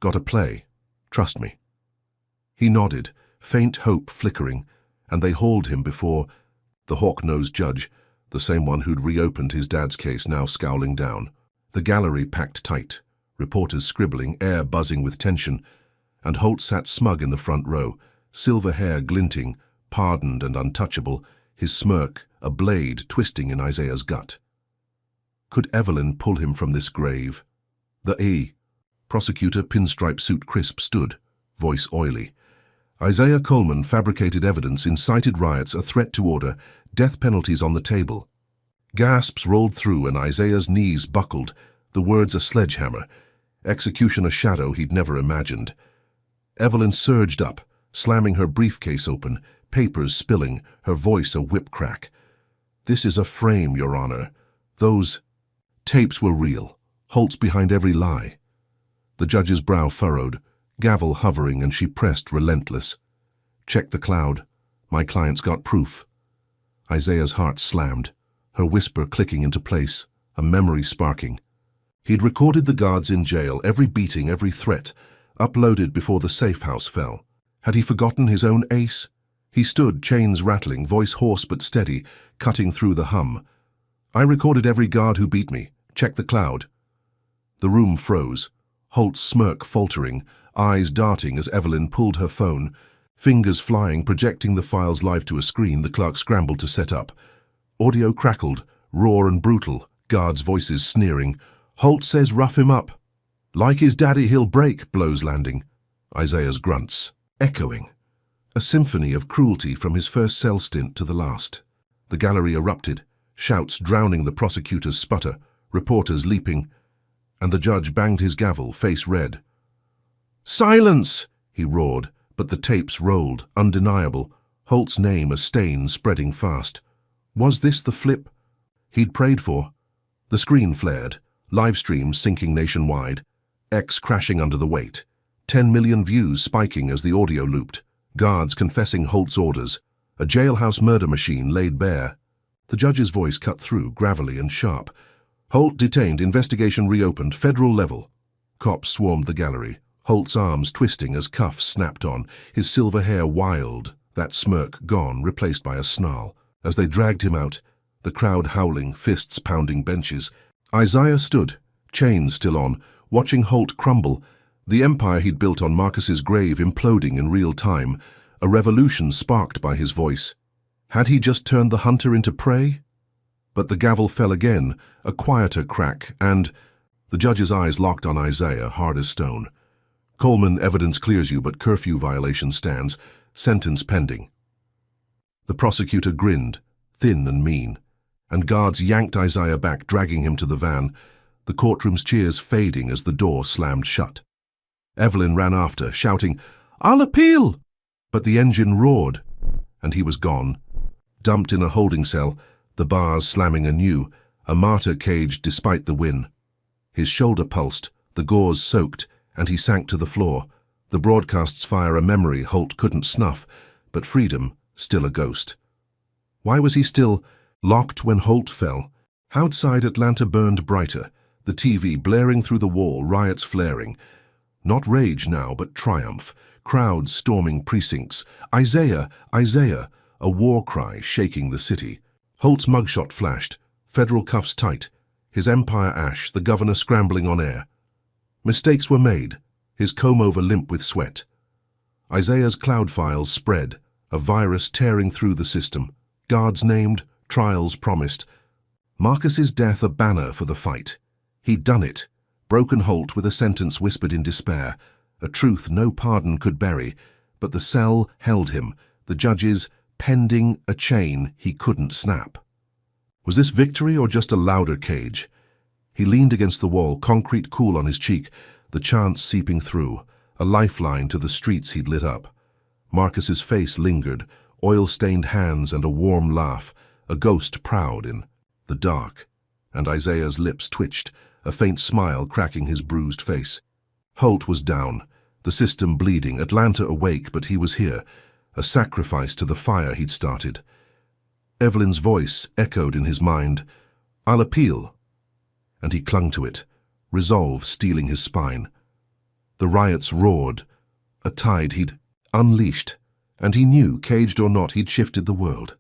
"Gotta play. Trust me." He nodded, faint hope flickering, and they hauled him before the hawk-nosed judge, the same one who'd reopened his dad's case, now scowling down. The gallery packed tight, reporters scribbling, air buzzing with tension, and Holt sat smug in the front row, silver hair glinting, pardoned and untouchable, his smirk a blade twisting in Isaiah's gut. Could Evelyn pull him from this grave? Prosecutor, pinstripe suit crisp, stood, voice oily. Isaiah Coleman fabricated evidence, incited riots, a threat to order, death penalties on the table. Gasps rolled through and Isaiah's knees buckled, the words a sledgehammer, execution a shadow he'd never imagined. Evelyn surged up, slamming her briefcase open, papers spilling, her voice a whip crack. "This is a frame, Your Honor. Those tapes were real. Holt's behind every lie." The judge's brow furrowed, gavel hovering, and she pressed relentless. "Check the cloud. My client's got proof." Isaiah's heart slammed, her whisper clicking into place, a memory sparking. He'd recorded the guards in jail, every beating, every threat, uploaded before the safe house fell. Had he forgotten his own ace? He stood, chains rattling, voice hoarse but steady, cutting through the hum. I recorded every guard who beat me. Check the cloud. The room froze. Holt's smirk faltering, eyes darting as Evelyn pulled her phone. Fingers flying, projecting the files live to a screen the clerk scrambled to set up. Audio crackled, raw and brutal, guards' voices sneering. Holt says rough him up. Like his daddy he'll break, blows landing. Isaiah's grunts, echoing. A symphony of cruelty from his first cell stint to the last. The gallery erupted, shouts drowning the prosecutor's sputter, reporters leaping, and the judge banged his gavel, face red. Silence! He roared, but the tapes rolled, undeniable, Holt's name a stain spreading fast. Was this the flip he'd prayed for? The screen flared, live stream sinking nationwide, X crashing under the weight, 10 million views spiking as the audio looped, guards confessing Holt's orders, a jailhouse murder machine laid bare. The judge's voice cut through, gravelly and sharp. Holt detained, investigation reopened, federal level. Cops swarmed the gallery, Holt's arms twisting as cuffs snapped on, his silver hair wild, that smirk gone, replaced by a snarl. As they dragged him out, the crowd howling, fists pounding benches, Isaiah stood, chains still on, watching Holt crumble, the empire he'd built on Marcus's grave imploding in real time, a revolution sparked by his voice. Had he just turned the hunter into prey? But the gavel fell again, a quieter crack, and the judge's eyes locked on Isaiah, hard as stone. Coleman, evidence clears you, but curfew violation stands, sentence pending. The prosecutor grinned, thin and mean, and guards yanked Isaiah back, dragging him to the van, the courtroom's cheers fading as the door slammed shut. Evelyn ran after, shouting, "I'll appeal!" But the engine roared, and he was gone, dumped in a holding cell, the bars slamming anew, a martyr caged despite the win. His shoulder pulsed, the gauze soaked, and he sank to the floor, the broadcasts fire a memory Holt couldn't snuff, but freedom still a ghost. Why was he still locked when Holt fell? Outside Atlanta burned brighter, the TV blaring through the wall, riots flaring. Not rage now, but triumph, crowds storming precincts. Isaiah, Isaiah, a war cry shaking the city. Holt's mugshot flashed, federal cuffs tight, his empire ash, the governor scrambling on air. Mistakes were made, his comb-over limp with sweat. Isaiah's cloud files spread, a virus tearing through the system. Guards named, trials promised. Marcus's death a banner for the fight. He'd done it, broken Holt with a sentence whispered in despair, a truth no pardon could bury, but the cell held him, the judges pending a chain he couldn't snap. Was this victory or just a louder cage? He leaned against the wall, concrete cool on his cheek, the chants seeping through, a lifeline to the streets he'd lit up. Marcus's face lingered, oil-stained hands and a warm laugh, a ghost proud in the dark, and Isaiah's lips twitched, a faint smile cracking his bruised face. Holt was down, the system bleeding, Atlanta awake, but he was here, a sacrifice to the fire he'd started. Evelyn's voice echoed in his mind, "I'll appeal." And he clung to it, resolve stealing his spine. The riots roared, a tide he'd unleashed, and he knew, caged or not, he'd shifted the world.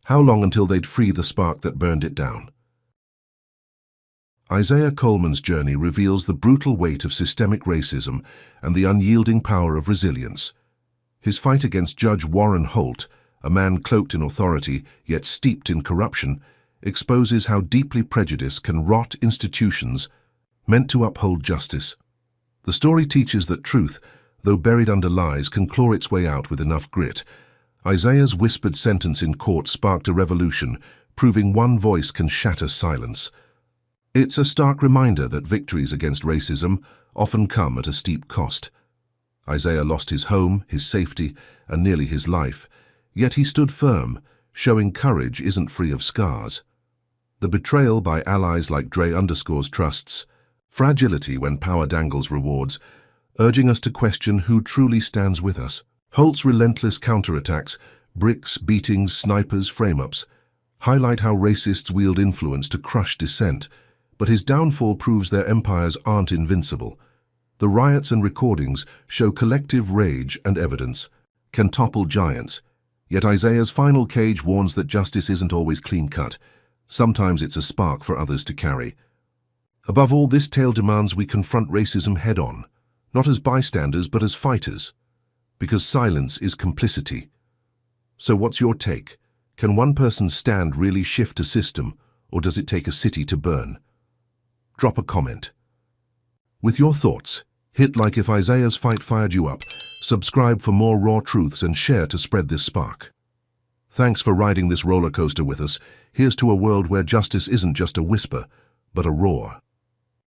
How long until they'd free the spark that burned it down? Isaiah Coleman's journey reveals the brutal weight of systemic racism and the unyielding power of resilience. His fight against Judge Warren Holt, a man cloaked in authority yet steeped in corruption, exposes how deeply prejudice can rot institutions meant to uphold justice. The story teaches that truth, though buried under lies, can claw its way out with enough grit. Isaiah's whispered sentence in court sparked a revolution, proving one voice can shatter silence. It's a stark reminder that victories against racism often come at a steep cost. Isaiah lost his home, his safety, and nearly his life, yet he stood firm, showing courage isn't free of scars. The betrayal by allies like Dre_'s trusts, fragility when power dangles rewards, urging us to question who truly stands with us. Holt's relentless counterattacks, bricks, beatings, snipers, frame-ups, highlight how racists wield influence to crush dissent. But his downfall proves their empires aren't invincible. The riots and recordings show collective rage and evidence can topple giants. Yet Isaiah's final cage warns that justice isn't always clean-cut. Sometimes it's a spark for others to carry. Above all, this tale demands we confront racism head-on, not as bystanders but as fighters, because silence is complicity. So what's your take? Can one person's stand really shift a system, or does it take a city to burn? Drop a comment. With your thoughts, hit like if Isaiah's fight fired you up, subscribe for more raw truths and share to spread this spark. Thanks for riding this roller coaster with us. Here's to a world where justice isn't just a whisper, but a roar.